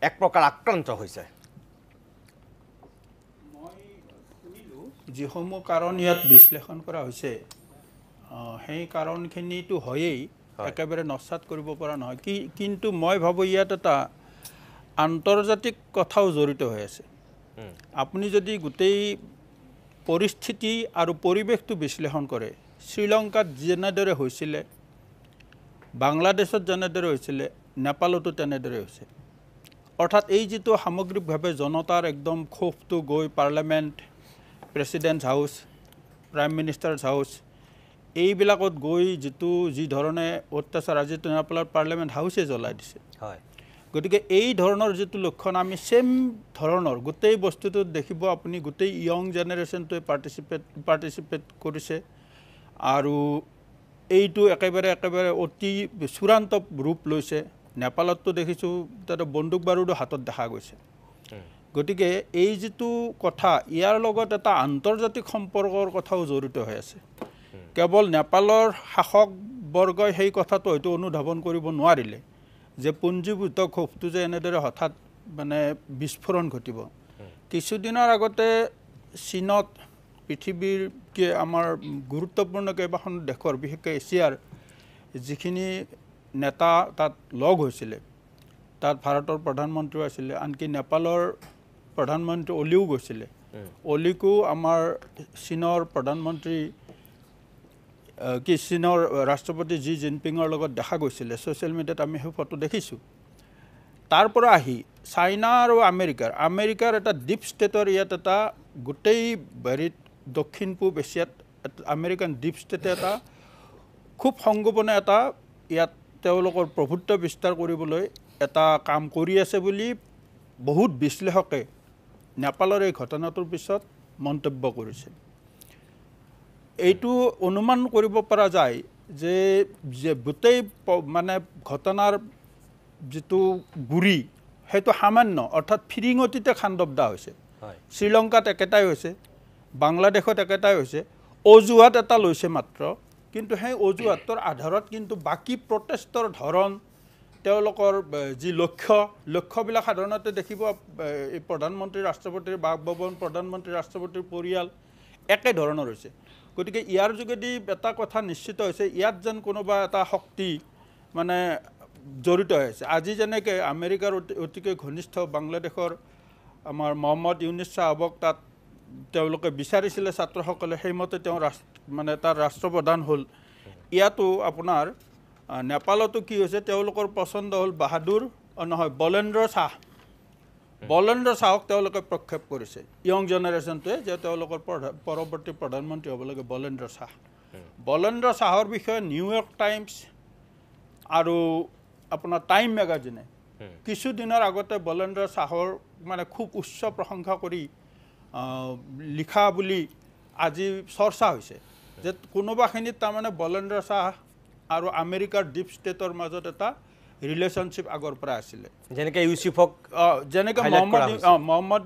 এক প্ৰকাৰ আক্ৰান্ত হৈছে। মই শুনিলোঁ যিসমূহ কাৰণ ইয়াত বিশ্লেষণ কৰা হৈছে, সেই কাৰণখিনিতো হয়েই, একেবাৰে নস্যাৎ কৰিব পৰা নহয়। কিন্তু মই ভাবোঁ ইয়াত এটা আন্তৰ্জাতিক কথাও জড়িত হৈ আছে। আপুনি যদি গোটেই পৰিস্থিতি আৰু পৰিৱেশটো বিশ্লেষণ কৰে, শ্ৰীলংকাত যেনেদৰে হৈছিলে, বাংলাদেশত যেনেদৰে হৈছিলে, নেপালতো তেনেদৰে হৈছে। অৰ্থাৎ এই যিটো সামগ্ৰিকভাৱে জনতাৰ একদম ক্ষোভটো গৈ parliament, president house, prime minister's house এইবিলাকত গৈ যি ধৰণে অত্যাচাৰ, আজিতো নেপালৰ পাৰ্লামেণ্ট হাউচে জ্বলাই দিছে। গতিকে এই ধৰণৰ যিটো লক্ষণ আমি ছেম ধৰণৰ গোটেই বস্তুটোত দেখিব, আপুনি গোটেই য়ং জেনেৰেশ্যনটোৱে পাৰ্টিচিপেট কৰিছে। আৰু এইটো একেবাৰে অতি চূড়ান্ত ৰূপ লৈছে। নেপালততো দেখিছোঁ তাতে বন্দুক বাৰুদো হাতত দেখা গৈছে। গতিকে এই যিটো কথা, ইয়াৰ লগত এটা আন্তৰ্জাতিক সম্পৰ্কৰ কথাও জড়িত হৈ আছে। কেৱল নেপালৰ শাসকবৰ্গই সেই কথাটো হয়তো অনুধাৱন কৰিব নোৱাৰিলে যে পুঞ্জীভূত ক্ষোভটো যে এনেদৰে হঠাৎ মানে বিস্ফোৰণ ঘটিব। কিছুদিনৰ আগতে চীনত পৃথিৱীৰ আমাৰ গুৰুত্বপূৰ্ণ কেইবাখন দেশৰ, বিশেষকৈ এছিয়াৰ যিখিনি নেতা তাত লগ হৈছিলে, তাত ভাৰতৰ প্ৰধানমন্ত্ৰীও আছিলে, আনকি নেপালৰ প্ৰধানমন্ত্ৰী অলিও গৈছিলে। অলিকো আমাৰ চীনৰ প্ৰধানমন্ত্ৰী চীনৰ ৰাষ্ট্ৰপতি জি জিনপিঙৰ লগত দেখা গৈছিলে। ছ'চিয়েল মিডিয়াত আমি সেই ফটো দেখিছোঁ। তাৰ পৰা আহি চাইনা আৰু আমেৰিকাৰ এটা ডিপ ষ্টেটৰ ইয়াত এটা গোটেই হেৰিত দক্ষিণ পূব এছিয়াত আমেৰিকান ডিপ ষ্টেটে এটা খুব সংগোপনে এটা ইয়াত তেওঁলোকৰ প্ৰভুত্ব বিস্তাৰ কৰিবলৈ এটা কাম কৰি আছে বুলি বহুত বিশ্লেষকে নেপালৰ এই ঘটনাটোৰ পিছত মন্তব্য কৰিছে। এইটো অনুমান কৰিব পৰা যায় যে গোটেই মানে ঘটনাৰ যিটো গুৰি সেইটো সামান্য, অৰ্থাৎ ফিৰিঙতিতে খান্দবদা হৈছে। শ্ৰীলংকাত একেটাই হৈছে, বাংলাদেশত একেটাই হৈছে, অজুহাত এটা লৈছে মাত্ৰ। কিন্তু সেই অজুহাতৰ আধাৰত কিন্তু বাকী প্ৰটেষ্টৰ ধৰণ, তেওঁলোকৰ যি লক্ষ্যবিলাক সাধাৰণতে দেখিব, এই প্ৰধানমন্ত্ৰী ৰাষ্ট্ৰপতিৰ বাসভৱন, প্ৰধানমন্ত্ৰী ৰাষ্ট্ৰপতিৰ পৰিয়াল একে ধৰণৰ হৈছে। গতিকে ইয়াৰ যোগেদি এটা কথা নিশ্চিত হৈছে, ইয়াত যেন কোনোবা এটা শক্তি মানে জড়িত হৈ আছে। আজি যেনেকৈ আমেৰিকাৰ অতিকৈ ঘনিষ্ঠ বাংলাদেশৰ আমাৰ মহম্মদ ইউনুছ চাহাবক তাত তেওঁলোকে বিচাৰিছিলে ছাত্ৰসকলে, সেইমতে তেওঁ মানে তাৰ ৰাষ্ট্ৰপ্ৰধান হ'ল। ইয়াতো আপোনাৰ নেপালতো কি হৈছে, তেওঁলোকৰ পচন্দ হ'ল বলেন্দ্ৰ শ্বাহক তেওঁলোকে প্ৰক্ষেপ কৰিছে, য়ং জেনেৰেশ্যনটোৱে, যে তেওঁলোকৰ পৰৱৰ্তী প্ৰধানমন্ত্ৰী হ'ব লাগে বলেন্দ্ৰ শ্বাহৰ বিষয়ে নিউয়ৰ্ক টাইমছ আৰু আপোনাৰ টাইম মেগাজিনে কিছুদিনৰ আগতে বলেন্দ্ৰ শ্বাহৰ মানে খুব উচ্চ প্ৰশংসা কৰি লিখা বুলি আজি চৰ্চা হৈছে যে কোনোবাখিনিত তাৰমানে বলেন্দ্ৰ শ্বাহ আৰু আমেৰিকাৰ ডিপ ষ্টেটৰ মাজত এটা ৰিলেশ্যনশ্বিপ আগৰ পৰা আছিলে। যেনেকৈ ইউচুফক, যেনেকৈ মহম্মদ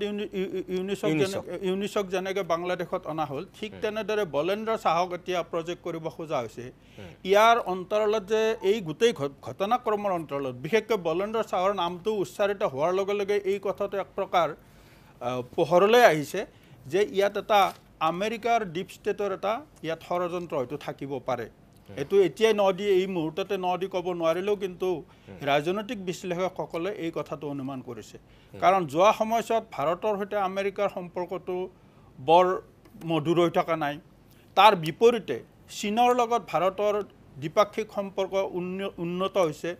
ইউনুছক যেনেকৈ বাংলাদেশত অনা হ'ল, ঠিক তেনেদৰে বলেন্দ্ৰ শ্বাহক এতিয়া প্ৰজেক্ট কৰিব খোজা হৈছে। ইয়াৰ অন্তৰালত যে এই গোটেই ঘটনাক্ৰমৰ অন্তৰালত বিশেষকৈ বলেন্দ্ৰ শ্বাহৰ নামটো উচ্চাৰিত হোৱাৰ লগে লগে এই কথাটো এক প্ৰকাৰ পোহৰলৈ আহিছে যে ইয়াত এটা আমেৰিকাৰ ডিপ ষ্টেটৰ এটা ইয়াত ষড়যন্ত্ৰ হয়তো থাকিব পাৰে। এইটো এতিয়াই এই মুহূৰ্ততে ক'ব নোৱাৰিলেও কিন্তু ৰাজনৈতিক বিশ্লেষকসকলে এই কথাটো অনুমান কৰিছে। কাৰণ যোৱা সময়ছোৱাত ভাৰতৰ সৈতে আমেৰিকাৰ সম্পৰ্কটো বৰ মধুৰ হৈ থকা নাই। তাৰ বিপৰীতে চীনৰ লগত ভাৰতৰ দ্বিপাক্ষিক সম্পৰ্ক উন্নত হৈছে।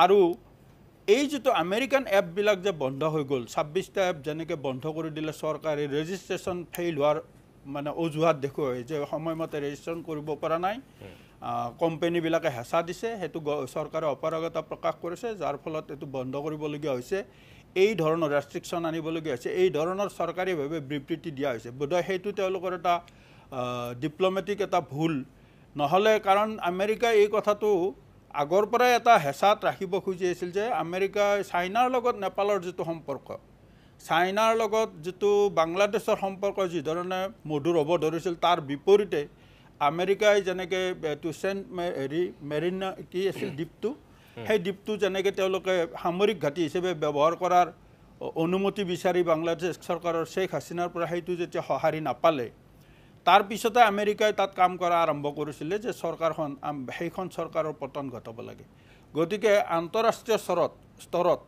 আৰু এই যিটো আমেৰিকান এপবিলাক যে বন্ধ হৈ গ'ল, 26টা এপ যেনেকৈ বন্ধ কৰি দিলে চৰকাৰে, ৰেজিষ্ট্ৰেশ্যন ফেইল হোৱাৰ মানে অজুহাত দেখুৱাই যে সময়মতে ৰেজিষ্ট্ৰেশ্যন কৰিব পৰা নাই, কোম্পানীবিলাকে হেঁচা দিছে, সেইটো চৰকাৰে অপাৰগতা প্ৰকাশ কৰিছে, যাৰ ফলত এইটো বন্ধ কৰিবলগীয়া হৈছে, এই ধৰণৰ ৰেষ্ট্ৰিকশ্যন আনিবলগীয়া হৈছে, এই ধৰণৰ চৰকাৰীভাৱে বিবৃতি দিয়া হৈছে। বোধহয় সেইটো তেওঁলোকৰ এটা ডিপ্ল'মেটিক এটা ভুল নহ'লে, কাৰণ আমেৰিকাই এই কথাটো আগৰ পৰাই এটা হেঁচাত ৰাখিব খুজি আছিল যে আমেৰিকাই চাইনাৰ লগত নেপালৰ যিটো সম্পৰ্ক, চাইনাৰ লগত যিটো বাংলাদেশৰ সম্পৰ্ক যিধৰণে মধুৰ হ'ব ধৰিছিল, তাৰ বিপৰীতে আমেৰিকাই যেনেকৈ এইটো মেৰিনা কি আছিল দ্বীপটো, সেই দ্বীপটো যেনেকৈ তেওঁলোকে সামৰিক ঘাটি হিচাপে ব্যৱহাৰ কৰাৰ অনুমতি বিচাৰি বাংলাদেশ চৰকাৰৰ শ্বেখ হাছিনাৰ পৰা সেইটো যেতিয়া সঁহাৰি নাপালে, তাৰ পিছতে আমেৰিকাই তাত কাম কৰা আৰম্ভ কৰিছিলে যে চৰকাৰখন সেইখন চৰকাৰৰ পতন ঘটাব লাগে গতিকে আন্তঃৰাষ্ট্ৰীয় স্তৰত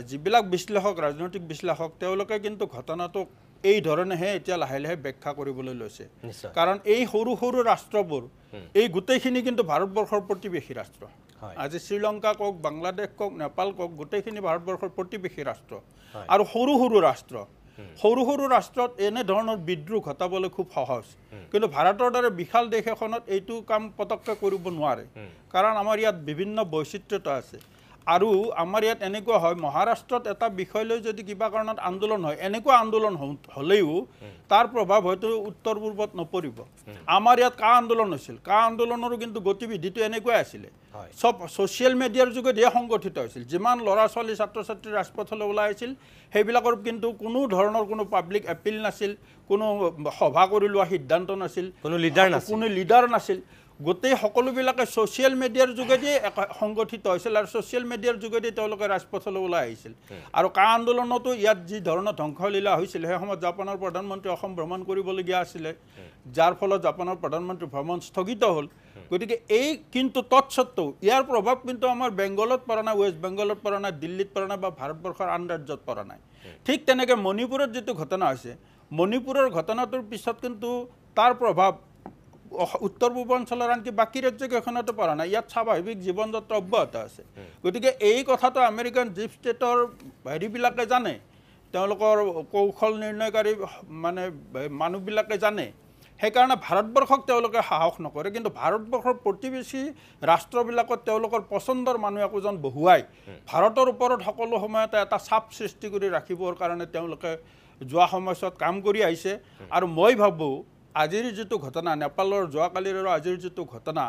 যিবিলাক বিশ্লেষক ৰাজনৈতিক বিশ্লেষক তেওঁলোকে কিন্তু ঘটনাটোক এই ধৰণেহে এতিয়া লাহে লাহে ব্যাখ্যা কৰিবলৈ লৈছে কাৰণ এই সৰু সৰু ৰাষ্ট্ৰবোৰ এই গোটেইখিনি কিন্তু ভাৰতবৰ্ষৰ প্ৰতিবেশী ৰাষ্ট্ৰ আজি শ্ৰীলংকা কওক বাংলাদেশ কওক নেপাল কওক গোটেইখিনি ভাৰতবৰ্ষৰ প্ৰতিবেশী ৰাষ্ট্ৰ আৰু সৰু সৰু ৰাষ্ট্ৰত এনে ধৰণৰ বিদ্ৰোহ ঘটাবলৈ খুব সহজ কিন্তু ভাৰতৰ দৰে বিশাল দেশ এখনত এইটো কাম পটককৈ কৰিব নোৱাৰে কাৰণ আমাৰ ইয়াত বিভিন্ন বৈচিত্ৰ্যতা আছে আৰু আমাৰ ইয়াত এনেকুৱা হয় মহাৰাষ্ট্ৰত এটা বিষয় লৈ যদি কিবা কাৰণত আন্দোলন হয় এনেকুৱা আন্দোলন হ'লেও তাৰ প্ৰভাৱ হয়তো উত্তৰ পূৰ্বত নপৰিব আমাৰ ইয়াত কা আন্দোলন হৈছিল কা আন্দোলনৰো কিন্তু গতিবিধিটো এনেকুৱাই আছিলে সব ছ'চিয়েল মিডিয়াৰ যোগেদিয়ে সংগঠিত হৈছিল যিমান ল'ৰা ছোৱালী ছাত্ৰ ছাত্ৰী ৰাজপথলৈ ওলাই আহিছিল সেইবিলাকৰ কিন্তু কোনো ধৰণৰ কোনো পাব্লিক এপিল নাছিল কোনো সভা কৰি লোৱা সিদ্ধান্ত নাছিল কোনো লিডাৰ নাছিল গোটেই সকলোবিলাকে ছ'চিয়েল মিডিয়াৰ যোগেদিয়ে সংগঠিত হৈছিল আৰু ছ'চিয়েল মিডিয়াৰ যোগেদি তেওঁলোকে ৰাজপথলৈ ওলাই আহিছিল আৰু কা আন্দোলনতো ইয়াত যি ধৰণৰ ধ্বংসলীলা হৈছিল সেই সময়ত জাপানৰ প্ৰধানমন্ত্ৰী অসম ভ্ৰমণ কৰিবলগীয়া আছিলে যাৰ ফলত জাপানৰ প্ৰধানমন্ত্ৰী ভ্ৰমণ স্থগিত হ'ল গতিকে এই কিন্তু তৎসত্ত্বেও ইয়াৰ প্ৰভাৱ কিন্তু আমাৰ বেংগলত পৰা নাই ৱেষ্ট বেংগলত পৰা নাই দিল্লীত পৰা নাই বা ভাৰতবৰ্ষৰ আন ৰাজ্যত পৰা নাই ঠিক তেনেকৈ মণিপুৰত যিটো ঘটনা হৈছে মণিপুৰৰ ঘটনাটোৰ পিছত কিন্তু তাৰ প্ৰভাৱ উত্তৰ পূৰ্বাঞ্চলৰ আনকি বাকী ৰাজ্যকেইখনতো পৰা নাই ইয়াত স্বাভাৱিক জীৱন যাত্ৰা অব্যাহত আছে গতিকে এই কথাটো আমেৰিকান ডিপ ষ্টেটৰ হেৰিবিলাকে জানে তেওঁলোকৰ কৌশল নিৰ্ণয়কাৰী মানে মানুহবিলাকে জানে সেইকাৰণে ভাৰতবৰ্ষক তেওঁলোকে সাহস নকৰে কিন্তু ভাৰতবৰ্ষৰ প্ৰতিবেশী ৰাষ্ট্ৰবিলাকত তেওঁলোকৰ পচন্দৰ মানুহ একোজন বহুৱাই ভাৰতৰ ওপৰত সকলো সময়তে এটা চাপ সৃষ্টি কৰি ৰাখিবৰ কাৰণে তেওঁলোকে যোৱা সময়ছোৱাত কাম কৰি আহিছে আৰু মই ভাবোঁ আজিৰ যিটো ঘটনা নেপালৰ যোৱাকালিৰ আৰু আজিৰ যিটো ঘটনা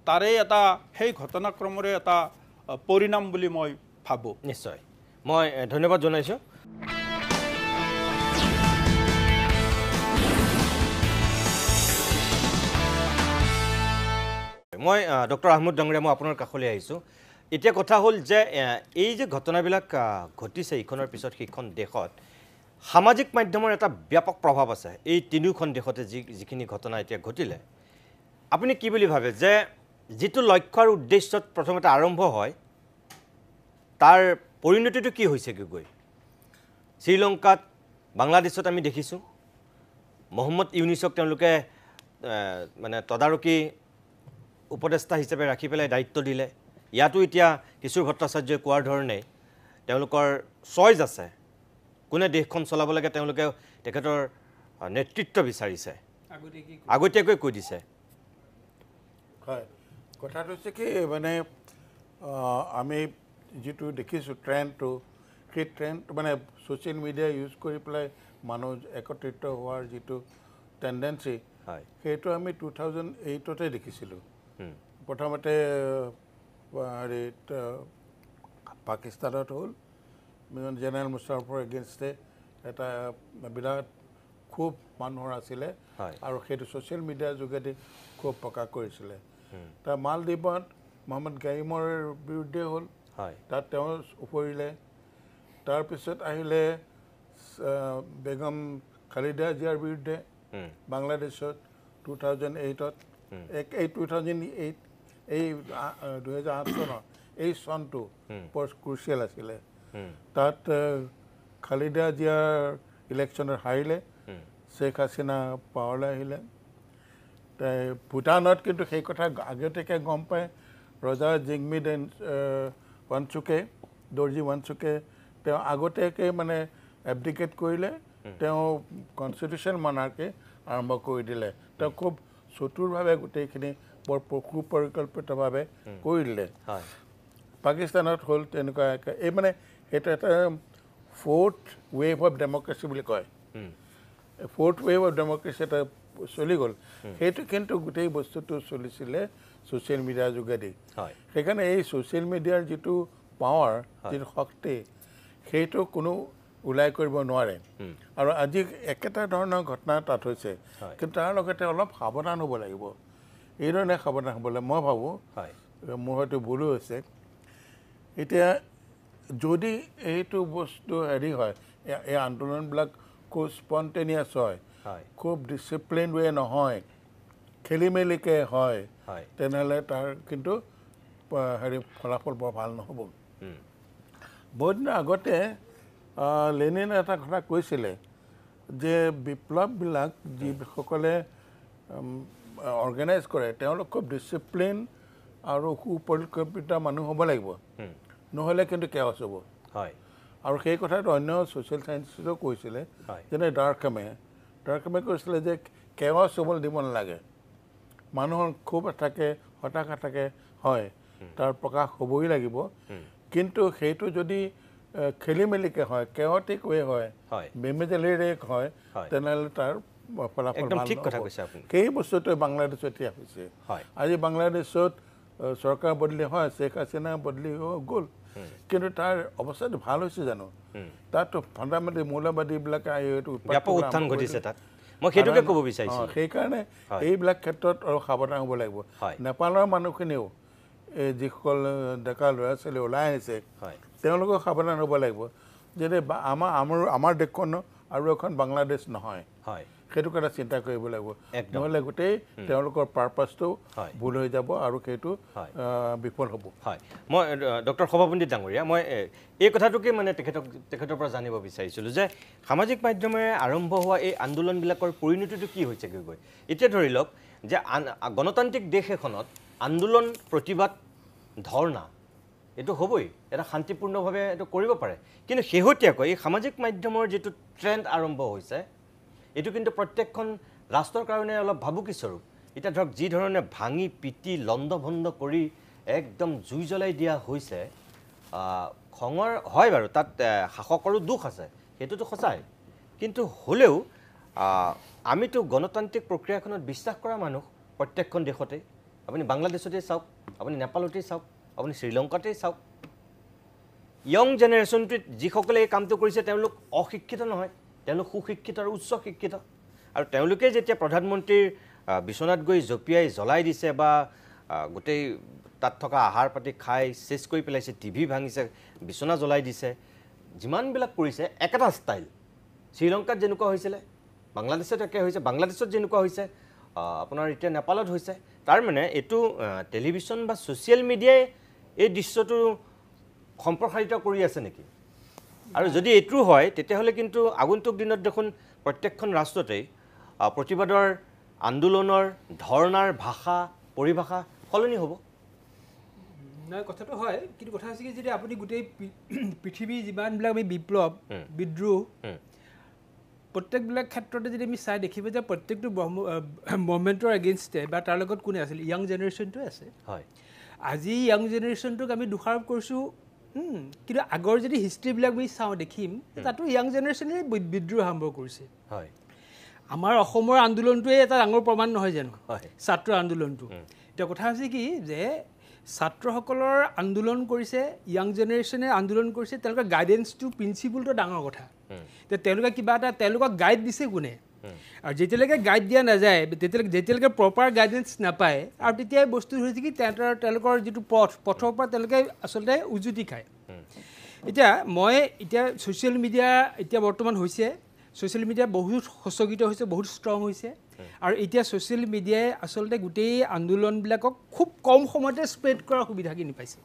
তাৰে এটা সেই ঘটনাক্ৰমৰে এটা পৰিণাম বুলি মই ভাবোঁ নিশ্চয় মই ধন্যবাদ জনাইছোঁ মই ডক্টৰ আহমদ ডাঙৰীয়া মই আপোনাৰ কাষলৈ আহিছোঁ এতিয়া কথা হ'ল যে এই যে ঘটনাবিলাক ঘটিছে ইখনৰ পিছত সিখন দেশত সামাজিক মাধ্যমৰ এটা ব্যাপক প্ৰভাৱ আছে এই তিনিওখন দেশতে যিখিনি ঘটনা এতিয়া ঘটিলে আপুনি কি বুলি ভাবে যে যিটো লক্ষ্য আৰু উদ্দেশ্যত প্ৰথমতে আৰম্ভ হয় তাৰ পৰিণতিটো কি হৈছে গৈ শ্ৰীলংকাত বাংলাদেশত আমি দেখিছোঁ মহম্মদ ইউনিছক তেওঁলোকে মানে তদাৰকী উপদেষ্টা হিচাপে ৰাখি পেলাই দায়িত্ব দিলে ইয়াতো এতিয়া কিশোৰ ভট্টাচাৰ্যই কোৱাৰ ধৰণে তেওঁলোকৰ চইচ আছে কোনে দেশখন চলাব লাগে তেওঁলোকে তেখেতৰ নেতৃত্ব বিচাৰিছে আগতীয়াকৈ কৈ দিছে হয় কথাটো হৈছে কি মানে আমি যিটো দেখিছোঁ ট্ৰেণ্ডটো সেই ট্ৰেণ্ড মানে ছ'চিয়েল মিডিয়া ইউজ কৰি পেলাই মানুহ একত্ৰিত হোৱাৰ যিটো টেণ্ডেঞ্চি সেইটো আমি 2008 দেখিছিলোঁ প্ৰথমতে হেৰিত পাকিস্তানত হ'ল জেনেৰেল মুশ্বাৰফৰ এগেইনষ্টে এটা বিৰাট খুব মানুহৰ আছিলে আৰু সেইটো ছ'চিয়েল মিডিয়াৰ যোগেদি খুব প্ৰকাশ কৰিছিলে তাৰ মালদ্বীপত মহম্মদ গাইমৰ বিৰুদ্ধে হ'ল তাত তেওঁ উপৰিলে তাৰপিছত আহিলে বেগম খালিদা জিয়াৰ বিৰুদ্ধে বাংলাদেশত 2008 এই 2008 চনৰ এই চনটো বৰ ক্ৰুচিয়েল আছিলে তাত খালিদা জিয়াৰ ইলেকশ্যনত হাৰিলে শ্বেখ হাছিনা পাৱাৰলৈ আহিলে ভূটানত কিন্তু সেই কথা আগতীয়াকৈ গম পায় ৰজা জিংমি ৱানচুকে দৰ্জী ৱানচুকে তেওঁ আগতীয়াকৈ মানে এবডিকেট কৰিলে তেওঁ কনষ্টিটিউশ্যন মনাৰ্কি আৰম্ভ কৰি দিলে তেওঁ খুব চতুৰভাৱে গোটেইখিনি বৰ সুপৰিকল্পিতভাৱে কৰি দিলে পাকিস্তানত হ'ল তেনেকুৱা এই মানে সেইটো এটা ফ'ৰ্থ ৱেভ অফ ডেম'ক্ৰেচি বুলি কয় ফ'ৰ্থ ৱেভ অফ ডেম'ক্ৰেচি এটা চলি গ'ল সেইটো কিন্তু গোটেই বস্তুটো চলিছিলে ছ'চিয়েল মিডিয়াৰ যোগেদি সেইকাৰণে এই ছ'চিয়েল মিডিয়াৰ যিটো পাৱাৰ যিটো শক্তি সেইটো কোনো ওলাই কৰিব নোৱাৰে আৰু আজি একেটা ধৰণৰ ঘটনা তাত হৈছে কিন্তু তাৰ লগতে অলপ সাৱধান হ'ব লাগিব এইধৰণে সাৱধান হ'বলৈ মই ভাবোঁ মোৰ হয়তো ভুলো হৈছে এতিয়া যদি এইটো বস্তু হেৰি হয় এই আন্দোলনবিলাক খুব স্পণ্টেনিয়াছ হয় খুব ডিচিপ্লিন ৱে নহয়, খেলি মেলিকৈ হয়, তেনেহ'লে তাৰ কিন্তু হেৰি ফলাফল বৰ ভাল নহ'ব। বহুত দিনৰ আগতে লেনিনে এটা কথা কৈছিলে যে বিপ্লৱবিলাক যিসকলে অৰ্গেনাইজ কৰে তেওঁলোক খুব ডিচিপ্লিন আৰু সুপৰিকল্পিত মানুহ হ'ব লাগিব, নহ'লে কিন্তু কেঅছ হ'ব। আৰু সেই কথাটো অন্য ছ'চিয়েল চায়েন্সেও কৈছিলে, যেনে ডাৰ্কহামে কৈছিলে যে কেঅছ হ'বলৈ দিব নালাগে, মানুহৰ ক্ষোভ থাকে, হতাশা থাকে, হয় তাৰ প্ৰকাশ হ'বই লাগিব, কিন্তু সেইটো যদি খেলি মেলিকৈ হয়, কেঅটিক ৱে হয়, বেমেজালিৰে হয়, তেনেহ'লে তাৰ ফলাফল ভাল নহ'ব। সেই বস্তুটোৱে বাংলাদেশত এতিয়া হৈছে। আজি বাংলাদেশত চৰকাৰ বদলি হয়, শ্বেখ হাছিনা বদলি গ'ল, কিন্তু তাৰ অৱস্থাটো ভাল হৈছে জানো? তাততো ফাণ্ডামেণ্টেল মৌলবাদীবিলাকে সেইকাৰণে এইবিলাক ক্ষেত্ৰত অলপ সাৱধান হ'ব লাগিব। নেপালৰ মানুহখিনিও যিসকল ডেকা ল'ৰা ছোৱালী ওলাই আহিছে তেওঁলোকেও সাৱধান হ'ব লাগিব, যাতে আমাৰ দেশখন আৰু এখন বাংলাদেশ নহয়, সেইটো কথা চিন্তা কৰিব লাগিব, নহ'লে গোটেই তেওঁলোকৰ পাৰপাছটো ভুল হৈ যাব আৰু সেইটো বিফল হ'ব। হয়, মই ডক্টৰ সভাপতি ডাঙৰীয়া, মই এই কথাটোকে মানে তেখেতৰ পৰা জানিব বিচাৰিছিলোঁ যে সামাজিক মাধ্যমেৰে আৰম্ভ হোৱা এই আন্দোলনবিলাকৰ পৰিণতিটো কি হৈছেগৈ গৈ। এতিয়া ধৰি লওক যে গণতান্ত্ৰিক দেশ এখনত আন্দোলন, প্ৰতিবাদ, ধৰ্ণা এইটো হ'বই, এটা শান্তিপূৰ্ণভাৱে এইটো কৰিব পাৰে, কিন্তু শেহতীয়াকৈ এই সামাজিক মাধ্যমৰ যিটো ট্ৰেণ্ড আৰম্ভ হৈছে এইটো কিন্তু প্ৰত্যেকখন ৰাষ্ট্ৰৰ কাৰণে অলপ ভাবুকিস্বৰূপ। এতিয়া ধৰক যি ধৰণে ভাঙি পিটি লণ্ডভণ্ড কৰি একদম জুই জ্বলাই দিয়া হৈছে, খঙৰ হয় বাৰু, তাত শাসকৰো দুখ আছে, সেইটোতো সঁচাই, কিন্তু হ'লেও আমিতো গণতান্ত্ৰিক প্ৰক্ৰিয়াখনত বিশ্বাস কৰা মানুহ প্ৰত্যেকখন দেশতে। আপুনি বাংলাদেশতেই চাওক, আপুনি নেপালতেই চাওক, আপুনি শ্ৰীলংকাতেই চাওক, য়ং জেনেৰেশ্যনটোত যিসকলে এই কামটো কৰিছে তেওঁলোক অশিক্ষিত নহয়, তেওঁলোক সুশিক্ষিত আৰু উচ্চ শিক্ষিত, আৰু তেওঁলোকে যেতিয়া প্ৰধানমন্ত্ৰীৰ বিচনাত গৈ জঁপিয়াই জ্বলাই দিছে বা গোটেই তাত থকা আহাৰ পাতি খাই চেচ কৰি পেলাইছে, টিভি ভাঙিছে, বিচনা জ্বলাই দিছে, যিমানবিলাক কৰিছে একেটা ষ্টাইল। শ্ৰীলংকাত যেনেকুৱা হৈছিলে বাংলাদেশত একে হৈছে, বাংলাদেশত যেনেকুৱা হৈছে আপোনাৰ এতিয়া নেপালত হৈছে। তাৰমানে এইটো টেলিভিশ্যন বা ছ'চিয়েল মিডিয়াই এই দৃশ্যটো সম্প্ৰসাৰিত কৰি আছে নেকি? আৰু যদি এইটো হয় তেতিয়াহ'লে কিন্তু আগন্তুক দিনত দেখোন প্ৰত্যেকখন ৰাষ্ট্ৰতেই প্ৰতিবাদৰ, আন্দোলনৰ, ধৰ্ণাৰ ভাষা, পৰিভাষা সলনি হ'ব। নাই, কথাটো হয়, কিন্তু কথা হৈছে কি যদি আপুনি গোটেই পৃথিৱীৰ যিমানবিলাক আমি বিপ্লৱ, বিদ্ৰোহ, প্ৰত্যেকবিলাক ক্ষেত্ৰতে যদি আমি চাই দেখিব যে প্ৰত্যেকটো মুভমেণ্টৰ এগেইনষ্টে বা তাৰ লগত কোনে আছিল? য়াং জেনেৰেশ্যনটোৱে আছে। হয়, আজি য়াং জেনেৰেশ্যনটোক আমি দোষাৰোপ কৰিছোঁ, কিন্তু আগৰ যদি হিষ্ট্ৰীবিলাক আমি চাওঁ দেখিম তাতো য়াং জেনেৰেশ্যনেই বিদ্ৰোহ আৰম্ভ কৰিছে। হয়, আমাৰ অসমৰ আন্দোলনটোৱে এটা ডাঙৰ প্ৰমাণ নহয় জানো, ছাত্ৰ আন্দোলনটো। এতিয়া কথা হৈছে কি যে ছাত্ৰসকলৰ আন্দোলন কৰিছে, য়াং জেনেৰেশ্যনে আন্দোলন কৰিছে, তেওঁলোকৰ গাইডেন্সটো, প্ৰিন্সিপলটো ডাঙৰ কথা। এতিয়া তেওঁলোকে কিবা এটা তেওঁলোকক গাইড দিছে কোনে? আৰু যেতিয়ালৈকে গাইড দিয়া নাযায়, যেতিয়ালৈকে প্ৰপাৰ গাইডেন্স নাপায়, আৰু তেতিয়াই বস্তু হৈছে কি তেওঁলোকৰ যিটো পথৰ পৰা তেওঁলোকে আচলতে উজুতি খায়। এতিয়া ছ'চিয়েল মিডিয়া এতিয়া বৰ্তমান হৈছে, ছ'চিয়েল মিডিয়া বহুত সচকিত হৈছে, বহুত ষ্ট্ৰং হৈছে, আৰু এতিয়া ছ'চিয়েল মিডিয়াই আচলতে গোটেই আন্দোলনবিলাকক খুব কম সময়তে স্প্ৰেড কৰাৰ সুবিধাখিনি পাইছে।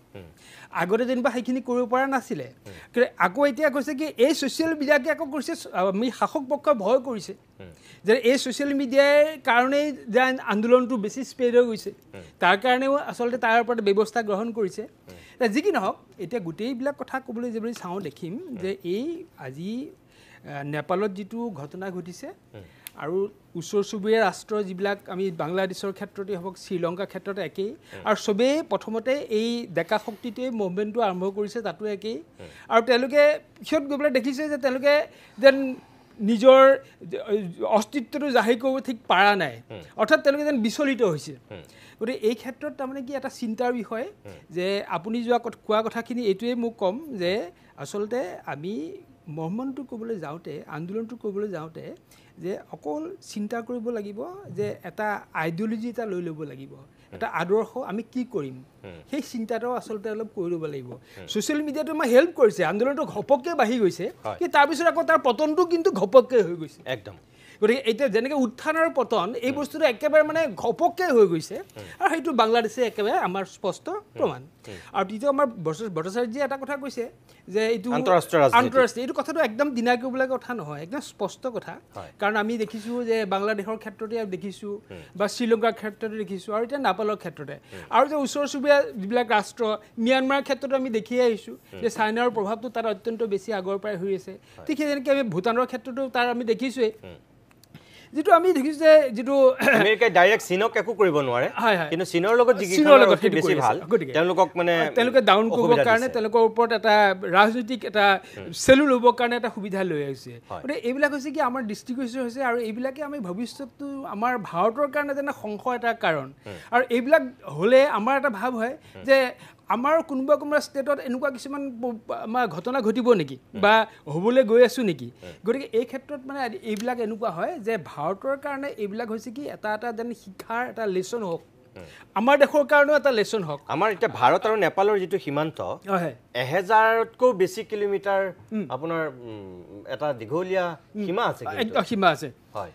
আগতে যেনিবা সেইখিনি কৰিব পৰা নাছিলে, কিন্তু আকৌ এতিয়া কৈছে কি এই ছ'চিয়েল মিডিয়াকে আকৌ কৰিছে, আমি শাসক পক্ষই ভয় কৰিছে যে এই ছ'চিয়েল মিডিয়াৰ কাৰণেই যে আন্দোলনটো বেছি স্প্ৰেড হৈ গৈছে, তাৰ কাৰণেও আচলতে তাৰ ওপৰত ব্যৱস্থা গ্ৰহণ কৰিছে। যি কি নহওক, এতিয়া গোটেইবিলাক কথা ক'বলৈ যদি চাওঁ দেখিম যে এই আজি নেপালত যিটো ঘটনা ঘটিছে আৰু ওচৰ চুবুৰীয়া ৰাষ্ট্ৰৰ যিবিলাক আমি বাংলাদেশৰ ক্ষেত্ৰতে হওক, শ্ৰীলংকাৰ ক্ষেত্ৰতে একেই, আৰু চবেই প্ৰথমতে এই ডেকা শক্তিটোৱে মুভমেণ্টটো আৰম্ভ কৰিছে, তাতো একেই। আৰু তেওঁলোকে পিছত গৈ পেলাই দেখিছে যে তেওঁলোকে যেন নিজৰ অস্তিত্বটো জাহিৰ কৰিব ঠিক পাৰা নাই, অৰ্থাৎ তেওঁলোকে যেন বিচলিত হৈছে। গতিকে এই ক্ষেত্ৰত তাৰমানে কি এটা চিন্তাৰ বিষয় যে আপুনি কোৱা কথাখিনি এইটোৱে মোক ক'ম যে আচলতে আমি মুভমেণ্টটো ক'বলৈ যাওঁতে, আন্দোলনটো ক'বলৈ যাওঁতে যে অকল চিন্তা কৰিব লাগিব যে এটা আইডিঅ'লজি এটা লৈ ল'ব লাগিব, এটা আদৰ্শ আমি কি কৰিম, সেই চিন্তাটাও আচলতে অলপ কৰি ল'ব লাগিব। ছ'চিয়েল মিডিয়াটো আমাৰ হেল্প কৰিছে, আন্দোলনটো ঘপককৈ বাঢ়ি গৈছে, কিন্তু তাৰপিছত আকৌ তাৰ পতনটো কিন্তু ঘপককৈ হৈ গৈছে একদম। গতিকে এতিয়া যেনেকৈ উত্থান আৰু পতন এই বস্তুটো একেবাৰে মানে ঘপককৈ হৈ গৈছে আৰু সেইটো বাংলাদেশে একেবাৰে আমাৰ স্পষ্ট প্ৰমাণ আৰু দ্বিতীয় আমাৰ ভট্টাচাৰ্যই এটা কথা কৈছে যে এইটো আন্তঃৰাষ্ট্ৰীয় এইটো কথাটো একদম ডিনাই কৰিবলগীয়া কথা নহয় একদম স্পষ্ট কথা কাৰণ আমি দেখিছোঁ যে বাংলাদেশৰ ক্ষেত্ৰতে দেখিছোঁ বা শ্ৰীলংকাৰ ক্ষেত্ৰতে দেখিছোঁ আৰু এতিয়া নেপালৰ ক্ষেত্ৰতে আৰু যে ওচৰ চুবুৰীয়া যিবিলাক ৰাষ্ট্ৰ ম্যানমাৰৰ ক্ষেত্ৰতো আমি দেখিয়ে আহিছোঁ যে চাইনাৰ প্ৰভাৱটো তাত অত্যন্ত বেছি আগৰ পৰাই হৈ আছে ঠিক সেইদৰে আমি ভূটানৰ ক্ষেত্ৰতো তাৰ আমি দেখিছোঁৱেই যেটো আমি দেখিছো যে যেটো আমেৰিকাই ডাইৰেক্ট চীনক একো কৰিব নোৱাৰে কিন্তু চীনৰ লগত বেছি ভাল তেওঁলোকক মানে তেওঁলোকে ডাউন কৰিবৰ কাৰণে তেওঁলোকৰ ওপৰত এটা ৰাজনৈতিক এটা চেলু ল'বৰ কাৰণে এটা সুবিধা লৈ আহিছে গতিকে এইবিলাক হৈছে কি আমাৰ দৃষ্টিগোচৰ হৈছে আৰু এইবিলাকে আমি ভৱিষ্যতটো আমাৰ ভাৰতৰ কাৰণে যেনে সংশয় এটা কাৰণ আৰু এইবিলাক হ'লে আমাৰ এটা ভাৱ হয় যে আমাৰ কোনোবা ষ্টেটত এনেকুৱা কিছুমান আমাৰ ঘটনা ঘটিব নেকি বা হ'বলৈ গৈ আছোঁ নেকি গতিকে এই ক্ষেত্ৰত মানে এইবিলাক এনেকুৱা হয় যে ভাৰতৰ কাৰণে এইবিলাক হৈছে কি এটা যেন শিক্ষাৰ এটা লেচন হওক আমাৰ দেশৰ কাৰণেও এটা লেচন হওক আমাৰ এতিয়া ভাৰত আৰু নেপালৰ যিটো সীমান্ত 1000তকৈ বেছি কিলোমিটাৰ আপোনাৰ এটা দীঘলীয়া সীমা আছে সীমা আছে হয়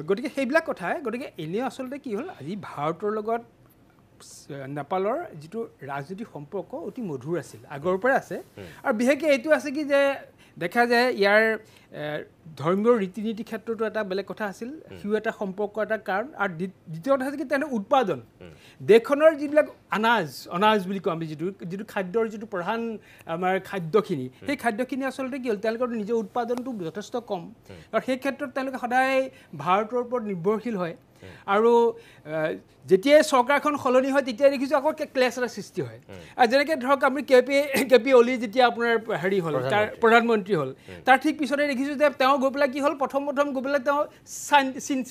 গতিকে সেইবিলাক কথাই গতিকে এনেও আচলতে কি হ'ল আজি ভাৰতৰ লগত নেপালৰ যিটো ৰাজনৈতিক সম্পৰ্ক অতি মধুৰ আছিল আগৰ পৰা আছে আৰু বিশেষকৈ এইটো আছে কি যে দেখা যায় ইয়াৰ ধৰ্মীয় ৰীতি নীতি ক্ষেত্ৰতো এটা বেলেগ কথা আছিল সিও এটা সম্পৰ্ক এটা কাৰণ আৰু দ্বিতীয় কথা আছে কি তেনে উৎপাদন দেশখনৰ যিবিলাক অনাজ বুলি কওঁ আমি যিটো খাদ্যৰ যিটো প্ৰধান আমাৰ খাদ্যখিনি সেই খাদ্যখিনি আচলতে কি হ'ল তেওঁলোকৰ নিজৰ উৎপাদনটো যথেষ্ট কম আৰু সেই ক্ষেত্ৰত তেওঁলোকে সদায় ভাৰতৰ ওপৰত নিৰ্ভৰশীল হয় আৰু যেতিয়াই চৰকাৰখন সলনি হয় তেতিয়াই দেখিছোঁ আকৌ ক্লেছ এটা সৃষ্টি হয় আৰু যেনেকৈ ধৰক আমি কে পি অলি যেতিয়া আপোনাৰ হেৰি হ'ল তাৰ প্ৰধানমন্ত্ৰী হ'ল তাৰ ঠিক পিছতে দেখিছোঁ যে তেওঁ গৈ পেলাই কি হ'ল প্ৰথম গৈ পেলাই তেওঁ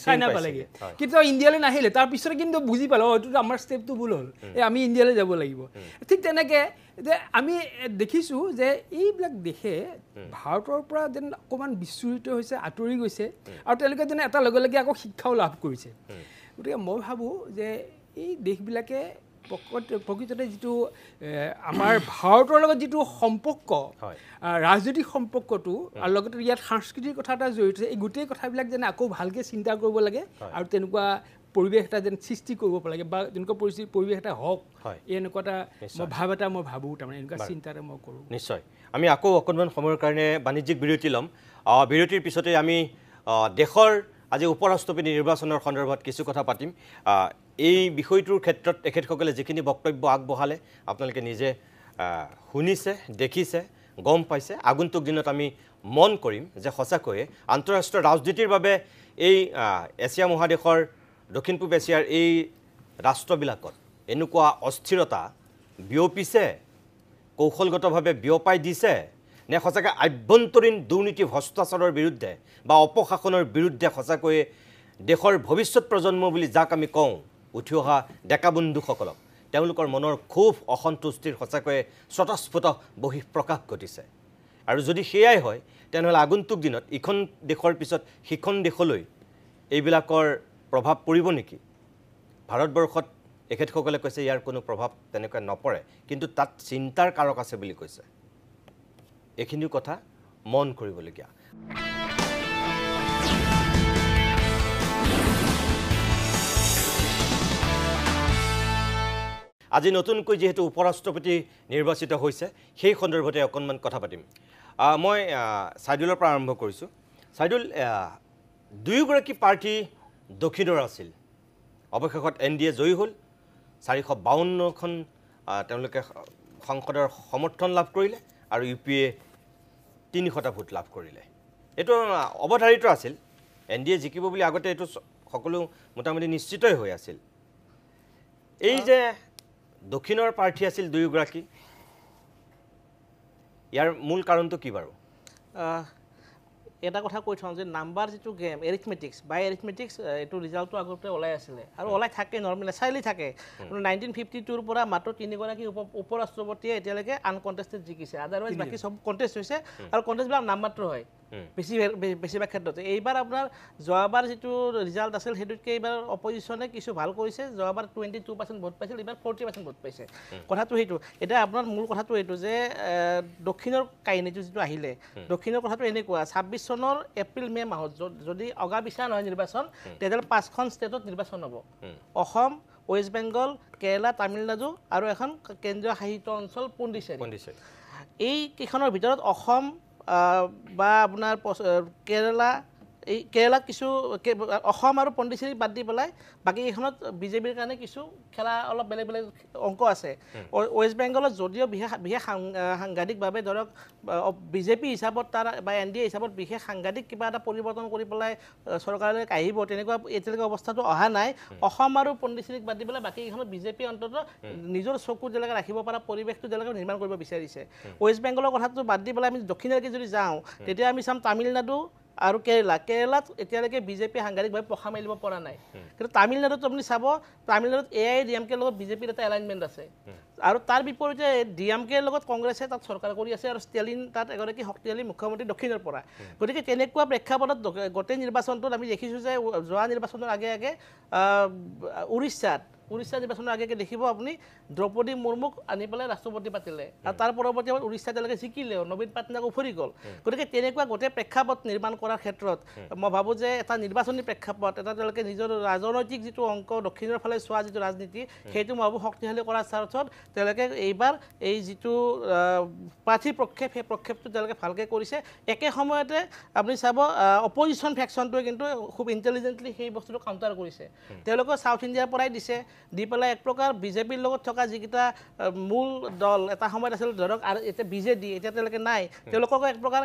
চাইনা পালেগৈ কিন্তু তেওঁ ইণ্ডিয়ালৈ নাহিলে তাৰপিছতে কিন্তু বুজি পালোঁ এইটো আমাৰ ষ্টেপটো ভুল হ'ল আমি ইণ্ডিয়ালৈ যাব লাগিব ঠিক তেনেকৈ যে আমি দেখিছোঁ যে এইবিলাক দেশে ভাৰতৰ পৰা যেন অকণমান বিচ্ছুৰিত হৈছে আঁতৰি গৈছে আৰু তেওঁলোকে যেন এটা লগে লগে আকৌ শিক্ষাও লাভ কৰিছে গতিকে মই ভাবোঁ যে এই দেশবিলাকে প্ৰকৃততে যিটো আমাৰ ভাৰতৰ লগত যিটো সম্পৰ্ক ৰাজনৈতিক সম্পৰ্কটো আৰু লগতে ইয়াত সাংস্কৃতিক কথা এটা জড়িত আছে এই গোটেই কথাবিলাক যেন আকৌ ভালকৈ চিন্তা কৰিব লাগে আৰু তেনেকুৱা পৰিৱেশ এটা যেন সৃষ্টি কৰিব লাগে বা তেনেকুৱা পৰিৱেশ এটা হওক এনেকুৱা এটা মই ভাবোঁ তাৰমানে এনেকুৱা চিন্তা এটা মই কৰোঁ নিশ্চয় আমি আকৌ অকণমান সময়ৰ কাৰণে বাণিজ্যিক বিৰতি ল'ম বিৰতিৰ পিছতে আমি দেশৰ আজি উপৰাষ্ট্ৰপতি নিৰ্বাচনৰ সন্দৰ্ভত কিছু কথা পাতিম এই বিষয়টোৰ ক্ষেত্ৰত তেখেতসকলে যিখিনি বক্তব্য আগবঢ়ালে আপোনালোকে নিজে শুনিছে দেখিছে গম পাইছে আগন্তুক দিনত আমি মন কৰিম যে সঁচাকৈয়ে আন্তঃৰাষ্ট্ৰীয় ৰাজনীতিৰ বাবে এই এছিয়া মহাদেশৰ দক্ষিণ পূব এছিয়াৰ এই ৰাষ্ট্ৰবিলাকত এনেকুৱা অস্থিৰতা বিয়পিছে কৌশলগতভাৱে বিয়পাই দিছে নে সঁচাকৈ আভ্যন্তৰীণ দুৰ্নীতি ভ্ৰষ্টাচাৰৰ বিৰুদ্ধে বা অপশাসনৰ বিৰুদ্ধে সঁচাকৈয়ে দেশৰ ভৱিষ্যত প্ৰজন্ম বুলি যাক আমি কওঁ উঠি অহা ডেকা বন্ধুসকলক তেওঁলোকৰ মনৰ ক্ষোভ অসন্তুষ্টিৰ সঁচাকৈয়ে স্বতঃস্ফূৰ্ত বহিঃপ্ৰকাশ ঘটিছে আৰু যদি সেয়াই হয় তেনেহ'লে আগন্তুক দিনত ইখন দেশৰ পিছত সিখন দেশলৈ এইবিলাকৰ প্ৰভাৱ পৰিব নেকি ভাৰতবৰ্ষত এখেতসকলে কৈছে ইয়াৰ কোনো প্ৰভাৱ তেনেকৈ নপৰে কিন্তু তাত চিন্তাৰ কাৰক আছে বুলি কৈছে এইখিনি কথা মন কৰিবলগীয়া আজি নতুনকৈ যেহেতু উপৰাষ্ট্ৰপতি নিৰ্বাচিত হৈছে সেই সন্দৰ্ভতে অকণমান কথা পাতিম মই চাইদুলৰ পৰা আৰম্ভ কৰিছোঁ চাইদুল দুয়োগৰাকী পাৰ্টি দক্ষিণৰ আছিল অৱশেষত NDA জয়ী হ'ল 452খন তেওঁলোকে সংসদৰ সমৰ্থন লাভ কৰিলে আৰু UPA 300টা ভোট লাভ কৰিলে এইটো অৱধাৰিত আছিল NDA জিকিব বুলি আগতে এইটো সকলো মোটামুটি নিশ্চিতই হৈ আছিল এই যে দক্ষিণৰ প্ৰাৰ্থী আছিল দুয়োগৰাকী ইয়াৰ মূল কাৰণটো কি বাৰু এটা কথা কৈ থওঁ যে নাম্বাৰ যিটো গেম এৰিথমেটিক্স বাই এৰিথমেটিক্স এইটো ৰিজাল্টটো আগতে ওলাই আছিলে আৰু ওলাই থাকে নৰ্মেলি চাইলি থাকে 1952ৰ পৰা মাত্ৰ 3গৰাকী উপৰাষ্ট্ৰপতিয়ে এতিয়ালৈকে আনকণ্টেষ্টেড জিকিছে আদাৰৱাইজ বাকী সব কণ্টেষ্ট হৈছে আৰু কণ্টেষ্টবিলাক নামমাত্ৰ হয় বেছিভাগ ক্ষেত্ৰতে। এইবাৰ আপোনাৰ যোৱাবাৰ যিটো ৰিজাল্ট আছিল সেইটোতকৈ এইবাৰ অপজিশ্যনে কিছু ভাল কৰিছে। যোৱাবাৰ 22% ভোট পাইছিল, এইবাৰ 40% ভোট পাইছে। কথাটো সেইটো। এতিয়া আপোনাৰ মূল কথাটো এইটো যে দক্ষিণৰ কাহিনীটো যিটো আহিলে, দক্ষিণৰ কথাটো এনেকুৱা 26 চনৰ এপ্ৰিল মে মাহত যদি অগাবিছা নহয় নিৰ্বাচন, তেতিয়াহ'লে 5খন ষ্টেটত নিৰ্বাচন হ'ব। অসম, ৱেষ্ট বেংগল, কেৰালা, তামিলনাডু আৰু এখন কেন্দ্ৰীয় শাসিত অঞ্চল পণ্ডিচেৰী। এই কেইখনৰ ভিতৰত অসম বা আপোনাৰ কেৰালাত কিছু অসম আৰু পণ্ডিচেৰী বাদ দি পেলাই বাকী কেইখনত বিজেপিৰ কাৰণে কিছু খেলা অলপ বেলেগ বেলেগ অংক আছে। ৱেষ্ট বেংগলত যদিও বিশেষ সাংঘাতিকভাৱে ধৰক বিজেপি হিচাপত তাৰ বা NDA হিচাপত বিশেষ সাংঘাতিক কিবা এটা পৰিৱৰ্তন কৰি পেলাই চৰকাৰলৈ আহিব তেনেকুৱা এতিয়ালৈকে অৱস্থাটো অহা নাই। অসম আৰু পণ্ডিচেৰীক বাদ দি পেলাই বাকী কেইখনত বিজেপি অন্তত নিজৰ চকু যেনেকৈ ৰাখিব পৰা পৰিৱেশটো যেনেকৈ নিৰ্মাণ কৰিব বিচাৰিছে। ৱেষ্ট বেংগলৰ কথাটো বাদ দি পেলাই আমি দক্ষিণলৈকে যদি যাওঁ তেতিয়া আমি চাম তামিলনাডু আৰু কেৰালাত এতিয়ালৈকে বিজেপি সাংঘাতিকভাৱে পখা মেলিব পৰা নাই। কিন্তু তামিলনাডুত আপুনি চাব, তামিলনাডুত AIADMKৰ লগত বিজেপিৰ এটা এলাইনমেণ্ট আছে আৰু তাৰ বিপৰীতে DMKৰ লগত কংগ্ৰেছে তাত চৰকাৰ কৰি আছে আৰু ষ্টেলিন তাত এগৰাকী শক্তিশালী মুখ্যমন্ত্ৰী দক্ষিণৰ পৰা। গতিকে তেনেকুৱা প্ৰেক্ষাপটত গোটেই নিৰ্বাচনটোত আমি দেখিছোঁ যে যোৱা নিৰ্বাচনৰ আগে আগে উৰিষ্যা নিৰ্বাচনৰ আগে দেখিব আপুনি দ্ৰৌপদী মুৰ্মুক আনি পেলাই ৰাষ্ট্ৰপতি পাতিলে আৰু তাৰ পৰৱৰ্তী সময়ত উৰিষ্যা তেওঁলোকে জিকিলেও, নবীন পাটনায়ক উফৰি গ'ল। গতিকে তেনেকুৱা গোটেই প্ৰেক্ষাপট নিৰ্মাণ কৰাৰ ক্ষেত্ৰত মই ভাবোঁ যে এটা নিৰ্বাচনী প্ৰেক্ষাপট এটা তেওঁলোকে নিজৰ ৰাজনৈতিক যিটো অংক দক্ষিণৰ ফালে চোৱা যিটো ৰাজনীতি সেইটো মই ভাবোঁ শক্তিশালী কৰাৰ স্বাৰ্থত তেওঁলোকে এইবাৰ এই যিটো প্ৰাৰ্থী প্ৰক্ষেপ সেই প্ৰক্ষেপটো তেওঁলোকে ভালকৈ কৰিছে। একে সময়তে আপুনি চাব অপজিশ্যন ফেকশ্যনটোৱে কিন্তু খুব ইণ্টেলিজেণ্টলি সেই বস্তুটো কাউণ্টাৰ কৰিছে। তেওঁলোকে চাউথ ইণ্ডিয়াৰ পৰাই দিছে, দি পেলাই এক প্ৰকাৰ বিজেপিৰ লগত থকা যিকেইটা মূল দল এটা সময়ত আছিল ধৰক আৰু এতিয়া BJD এতিয়া তেওঁলোকে নাই, তেওঁলোকক এক প্ৰকাৰ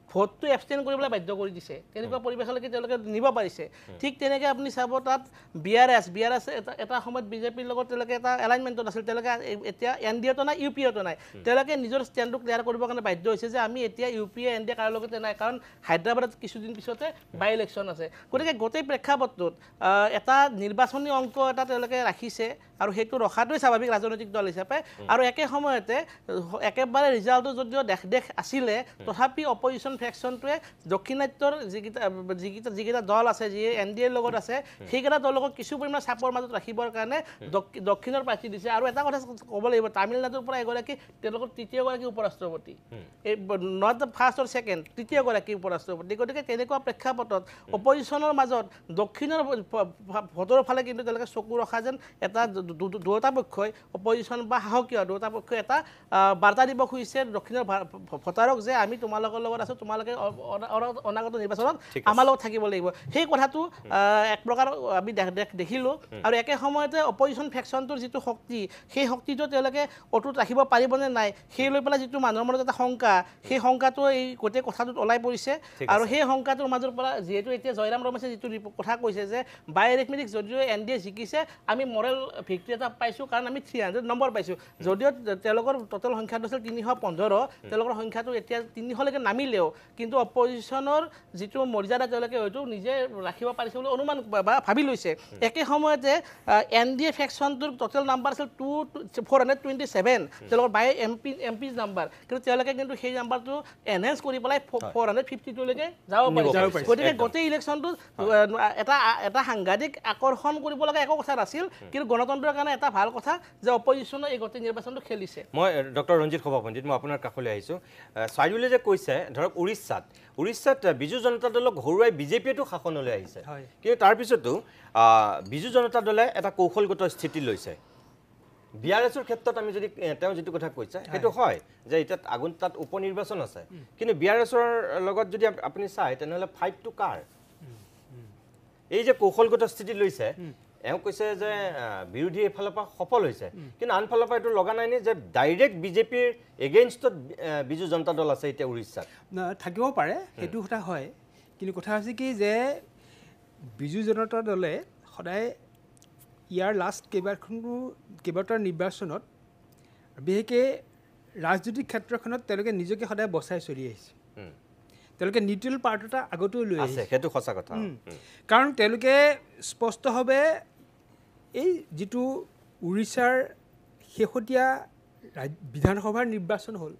ভোটটো এবষ্টেইন কৰিবলৈ বাধ্য কৰি দিছে। তেনেকুৱা পৰিৱেশলৈকে তেওঁলোকে নিব পাৰিছে। ঠিক তেনেকৈ আপুনি চাব তাত BRS এটা সময়ত বিজেপিৰ লগত তেওঁলোকে এটা এলাইনমেণ্টত আছিল, তেওঁলোকে এতিয়া NDAতো নাই, UPAতো নাই। তেওঁলোকে নিজৰ ষ্টেণ্ডটো ক্লিয়াৰ কৰিবৰ কাৰণে বাধ্য হৈছে যে আমি এতিয়া UPA NDA কাৰো লগতে নাই, কাৰণ হায়দৰাবাদত কিছুদিন পিছতে বাই ইলেকশ্যন আছে। গতিকে গোটেই প্ৰেক্ষাপটটোত এটা নিৰ্বাচনী অংক এটা তেওঁলোকে ৰাখিছে আৰু সেইটো ৰখাটোৱে স্বাভাৱিক ৰাজনৈতিক দল হিচাপে। আৰু একে সময়তে একেবাৰে ৰিজাল্টটো যদিও দেশ আছিলে তথাপি অপজিশ্যন ফেকশ্যনটোৱে দক্ষিণাত্যৰ যিকেইটা দল আছে যি NDAৰ লগত আছে সেইকেইটা দলক কিছু পৰিমাণে চাপৰ মাজত ৰাখিবৰ কাৰণে দক্ষিণৰ প্ৰাৰ্থী দিছে। আৰু এটা কথা ক'ব লাগিব, তামিলনাডুৰ পৰা এগৰাকী তেওঁলোকৰ তৃতীয়গৰাকী উপৰাষ্ট্ৰপতি, এই not the first or second, তৃতীয়গৰাকী উপৰাষ্ট্ৰপতি। গতিকে তেনেকুৱা প্ৰেক্ষাপটত অপজিশ্যনৰ মাজত দক্ষিণৰ ভোটৰ ফালে কিন্তু তেওঁলোকে চকু ৰখা যেন এটা দুয়োটা পক্ষই অপজিশ্যন বা সাহসীয় দুয়োটা পক্ষই এটা বাৰ্তা দিব খুজিছে দক্ষিণৰ ভোটাৰক যে আমি তোমালোকৰ লগত আছোঁ, তোমালোকে অনাগত নিৰ্বাচনত আমাৰ লগত থাকিব লাগিব। সেই কথাটো এক প্ৰকাৰ আমি দেখিলোঁ। আৰু একে সময়তে অপজিশ্যন ফেকশ্যনটোৰ যিটো শক্তি সেই শক্তিটো তেওঁলোকে অটুট ৰাখিব পাৰিবনে নাই সেই লৈ পেলাই যিটো মানুহৰ মনত এটা শংকা, সেই শংকাটো এই গোটেই কথাটোত ওলাই পৰিছে। আৰু সেই শংকাটোৰ মাজৰ পৰা যিহেতু এতিয়া জয়ৰাম ৰমেশে যিটো কথা কৈছে যে বাই এৰিথমেটিক্স যদিও NDA জিকিছে আমি মৰেল ভিক্টৰী এটা পাইছোঁ কাৰণ আমি 300 নম্বৰ পাইছোঁ। যদিও তেওঁলোকৰ টোটেল সংখ্যাটো আছিল 315, তেওঁলোকৰ সংখ্যাটো এতিয়া 300লৈকে নামিলেও কিন্তু অপজিশ্যনৰ যিটো মৰ্যাদা তেওঁলোকে হয়তো নিজে ৰাখিব পাৰিছে বুলি অনুমান বা ভাবি লৈছে। একে সময়তে NDA ফেকশ্যনটোৰ টোটেল নাম্বাৰ আছিল 427, তেওঁলোকৰ বাই MPs নাম্বাৰ, কিন্তু তেওঁলোকে কিন্তু সেই নাম্বাৰটো এনহেঞ্চ কৰি পেলাই 452লৈকে যাব পাৰিছে। গতিকে গোটেই ইলেকশ্যনটো এটা সাংঘাতিক আকৰ্ষণ কৰিব লগা একো কথা নাছিল, কিন্তু গণতন্ত্ৰৰ কাৰণে এটা ভাল কথা যে অপজিশ্যনে এই গোটেই নিৰ্বাচনটো খেলিছে। মই ডক্টৰ ৰঞ্জিত সভাপণ্ডিত, মই আপোনাৰ কাষলৈ আহিছোঁ। চাইদুলে যে কৈছে ধৰক উৰিষ্যাত বিজু জনতা দলক ঘৰুৱাই বিজেপিয়েতো শাসনলৈ আহিছে, কিন্তু তাৰপিছতো বিজু জনতা দলে এটা কৌশলগত স্থিতি লৈছে। BRSৰ ক্ষেত্ৰত আমি যদি তেওঁ যিটো কথা কৈছে সেইটো হয় যে এতিয়া তাত উপ নিৰ্বাচন আছে, কিন্তু BRSৰ লগত যদি আপুনি চায় তেনেহ'লে ফাইটটো কাৰ? এই যে কৌশলগত স্থিতি লৈছে এওঁ কৈছে যে বিৰোধী এফালৰ পৰা সফল হৈছে, কিন্তু আনফালৰ পৰা এইটো লগা নাই নে যে ডাইৰেক্ট বিজেপিৰ এগেইনষ্টত বিজু জনতা দল আছে এতিয়া উৰিষ্যাত? থাকিব পাৰে, সেইটো কথা হয়, কিন্তু কথা হৈছে কি যে বিজু জনতা দলে সদায় ইয়াৰ লাষ্ট কেইবাটাও নিৰ্বাচনত বিশেষকৈ ৰাজনৈতিক ক্ষেত্ৰখনত তেওঁলোকে নিজকে সদায় বচাই চলি আহিছে। তেওঁলোকে নিউট্ৰেল পাৰ্ট এটা আগতেও লৈ আহিছে, সেইটো সঁচা কথা। কাৰণ তেওঁলোকে স্পষ্টভাৱে এই যিটো উৰিষ্যাৰ শেহতীয়া বিধানসভাৰ নিৰ্বাচন হ'ল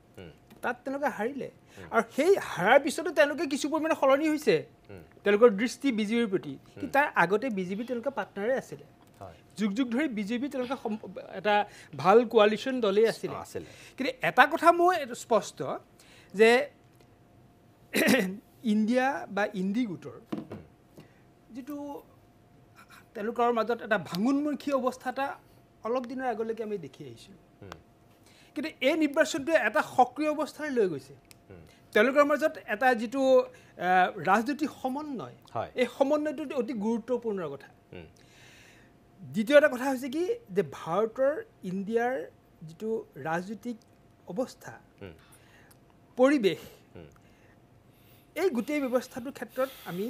তাত তেওঁলোকে হাৰিলে আৰু সেই হাৰাৰ পিছতো তেওঁলোকে কিছু পৰিমাণে সলনি হৈছে তেওঁলোকৰ দৃষ্টি বিজেপিৰ প্ৰতি কিন্তু তাৰ আগতে বিজেপি তেওঁলোকে পাৰ্টনাৰে আছিলে যুগ যুগ ধৰি বিজেপি তেওঁলোকে এটা ভাল কোৱালিশ্যন দলেই আছিলে কিন্তু এটা কথা মোৰ স্পষ্ট যে ইণ্ডিয়া বা ইণ্ডি গোটৰ যিটো তেওঁলোকৰ মাজত এটা ভাঙোনমুখী অৱস্থা এটা অলপ দিনৰ আগলৈকে আমি দেখি আহিছিলোঁ কিন্তু এই নিৰ্বাচনটোৱে এটা সক্ৰিয় অৱস্থালৈ লৈ গৈছে তেওঁলোকৰ মাজত এটা যিটো ৰাজনৈতিক সমন্বয় এই সমন্বয়টো অতি গুৰুত্বপূৰ্ণ কথা দ্বিতীয় এটা কথা হৈছে কি যে ভাৰতৰ ইণ্ডিয়াৰ যিটো ৰাজনৈতিক অৱস্থা পৰিৱেশ এই গোটেই ব্যৱস্থাটোৰ ক্ষেত্ৰত আমি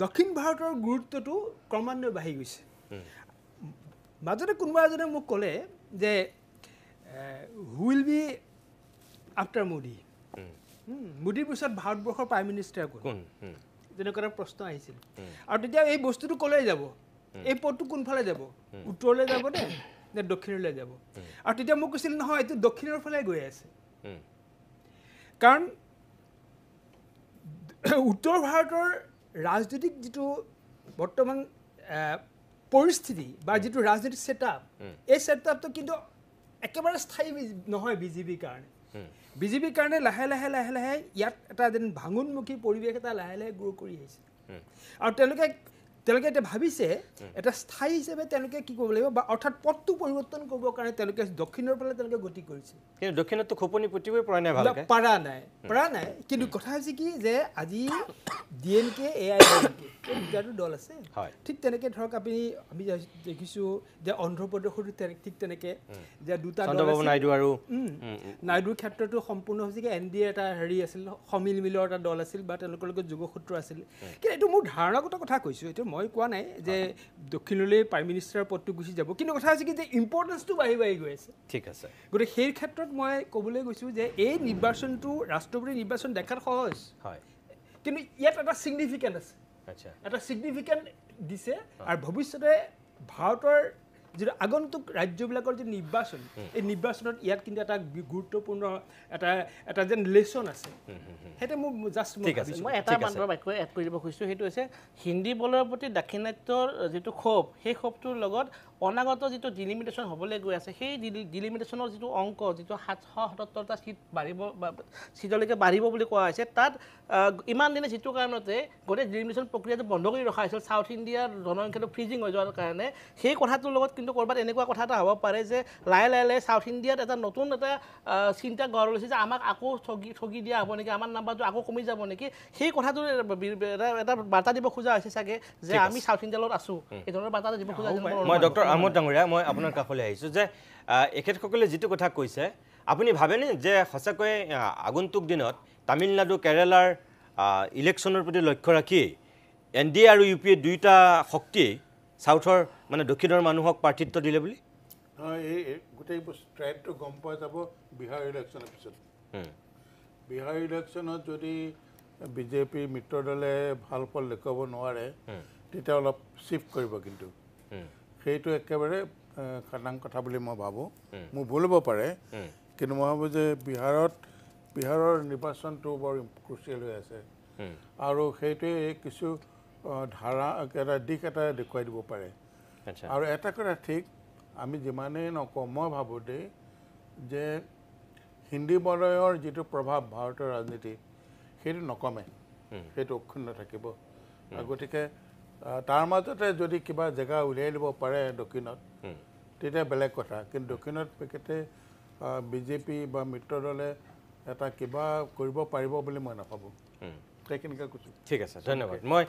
দক্ষিণ ভাৰতৰ গুৰুত্বটো ক্ৰমান্বয়ে বাঢ়ি গৈছে মাজতে কোনোবা এজনে মোক ক'লে যে হুইল বি আফটাৰ মোদী মোদীৰ পিছত ভাৰতবৰ্ষৰ প্ৰাইম মিনিষ্টাৰ কোন তেনেকুৱা এটা প্ৰশ্ন আহিছিল আৰু তেতিয়া এই বস্তুটো ক'লৈ যাব এই পথটো কোনফালে যাব উত্তৰলৈ যাব নে দক্ষিণলৈ যাব আৰু তেতিয়া মোক কৈছিল নহয় এইটো দক্ষিণৰ ফালে গৈ আছে কাৰণ উত্তৰ ভাৰতৰ ৰাজনৈতিক যিটো বৰ্তমান পৰিস্থিতি বা যিটো ৰাজনৈতিক ছেটআপ এই ছেটআপটো কিন্তু একেবাৰে স্থায়ী নহয় বিজেপিৰ কাৰণে বিজেপিৰ কাৰণে লাহে লাহে লাহে লাহে ইয়াত এটা যেন ভাঙোনমুখী পৰিৱেশ এটা লাহে লাহে গ্ৰ' কৰি আহিছে আৰু তেওঁলোকে এতিয়া ভাবিছে এটা স্থায়ী হিচাপে তেওঁলোকে কি কৰিব লাগিব বা অৰ্থাৎ পথটো পৰিৱৰ্তন কৰিবৰ কাৰণে তেওঁলোকে দক্ষিণৰ ফালে তেওঁলোকে গতি কৰিছে কিন্তু দক্ষিণতো খোপনি পুতিবই পৰা নাই কিন্তু কথা হৈছে কি যে আজি DMK AIDMK দুটাটো দল আছে ঠিক তেনেকৈ ধৰক আমি দেখিছোঁ যে অন্ধ্ৰপ্ৰদেশতো ঠিক তেনেকৈ যে দুটা দল নাইডুৰ ক্ষেত্ৰতো সম্পূৰ্ণ হৈছে কি NDA এটা হেৰি আছিল সমিল মিলৰ এটা দল আছিল বা তেওঁলোকৰ লগত যোগসূত্ৰ আছিল কিন্তু এইটো মোৰ ধাৰণাগত কথা কৈছোঁ এইটো মই কোৱা নাই যে দক্ষিণলৈ প্ৰাইম মিনিষ্টাৰৰ পদটো গুচি যাব কিন্তু কথা হৈছে কি যে ইম্পৰ্টেঞ্চটো বাঢ়ি গৈ আছে ঠিক আছে গতিকে সেই ক্ষেত্ৰত মই ক'বলৈ গৈছোঁ যে এই নিৰ্বাচনটো ৰাষ্ট্ৰপতি নিৰ্বাচন দেখাত সহজ হয় কিন্তু ইয়াত এটা ছিগনিফিকেণ্ট আছে এটা ছিগনিফিকেণ্ট দিছে আৰু ভৱিষ্যতে ভাৰতৰ যিটো আগন্তুক ৰাজ্যবিলাকৰ যি নিৰ্বাচন এই নিৰ্বাচনত ইয়াত কিন্তু এটা গুৰুত্বপূৰ্ণ এটা যেন লেচন আছে সেইটো মোৰ জাষ্ট মই এটা মাত্ৰ বাক্য এড কৰি দিব খুজিছোঁ সেইটো হৈছে হিন্দী বলৰ প্ৰতি দাক্ষিণাত্যৰ যিটো ক্ষোভ সেই ক্ষোভটোৰ লগত অনাগত যিটো ডিলিমিটেশ্যন হ'বলৈ গৈ আছে সেই ডিলিমিটেশ্যনৰ যিটো অংক যিটো 777টা চিট বাঢ়িব বা চিটলৈকে বাঢ়িব বুলি কোৱা হৈছে তাত ইমান দিনে যিটো কাৰণতে গোটেই ডিলিমিটেশ্যন প্ৰক্ৰিয়াটো বন্ধ কৰি ৰখা হৈছিল চাউথ ইণ্ডিয়াৰ জনসংখ্যাটো ফ্ৰিজিং হৈ যোৱাৰ কাৰণে সেই কথাটোৰ লগত কিন্তু ক'ৰবাত এনেকুৱা কথা এটা হ'ব পাৰে যে লাহে লাহে চাউথ ইণ্ডিয়াত এটা নতুন এটা চিন্তা গঢ় লৈছে যে আমাক আকৌ ঠগি দিয়া হ'ব নেকি আমাৰ নাম্বাৰটো আকৌ কমি যাব নেকি সেই কথাটোৰ এটা বাৰ্তা দিব খোজা হৈছে চাগে যে আমি চাউথ ইণ্ডিয়াৰ লগত আছোঁ এই ধৰণৰ বাৰ্তা দিব খোজা মই ডক্টৰ আমোদ ডাঙৰীয়া মই আপোনাৰ কাষলৈ আহিছোঁ যে এখেতসকলে যিটো কথা কৈছে আপুনি ভাবেনে যে সঁচাকৈ আগন্তুক দিনত তামিলনাডু কেৰালাৰ ইলেকশ্যনৰ প্ৰতি লক্ষ্য ৰাখি NDA আৰু UPA দুয়োটা শক্তিয়ে চাউথৰ মানে দক্ষিণৰ মানুহক প্ৰাৰ্থিত্ব দিলে বুলি এই গোটেই ট্ৰেণ্ডটো গম পোৱা যাব বিহাৰ ইলেকশ্যনৰ পিছত বিহাৰ ইলেকশ্যনত যদি বিজেপি মিত্ৰ দলে ভাল ফল দেখুৱাব নোৱাৰে তেতিয়া অলপ চিফ্ট কৰিব কিন্তু সেইটো একেবাৰে খাটাং কথা বুলি মই ভাবোঁ মোৰ ভুল হ'ব পাৰে কিন্তু মই ভাবোঁ যে বিহাৰৰ নিৰ্বাচনটো বৰ ক্ৰুচিয়েল হৈ আছে আৰু সেইটোৱে কিছু ধাৰা এটা দিশ এটা দেখুৱাই দিব পাৰে আৰু এটা কথা ঠিক আমি যিমানেই নকওঁ মই ভাবোঁ দেই যে হিন্দী বলয়ৰ যিটো প্ৰভাৱ ভাৰতৰ ৰাজনীতি সেইটো নকমে সেইটো অক্ষুণ্ণ থাকিব গতিকে তাৰ মাজতে যদি কিবা জেগা উলিয়াই দিব পাৰে দক্ষিণত তেতিয়া বেলেগ কথা কিন্তু দক্ষিণত পেকেটে বিজেপি বা মিত্ৰ দলে এটা কিবা কৰিব পাৰিব বুলি মই নাভাবোঁ সেইখিনিকে কৈছোঁ ঠিক আছে ধন্যবাদ মই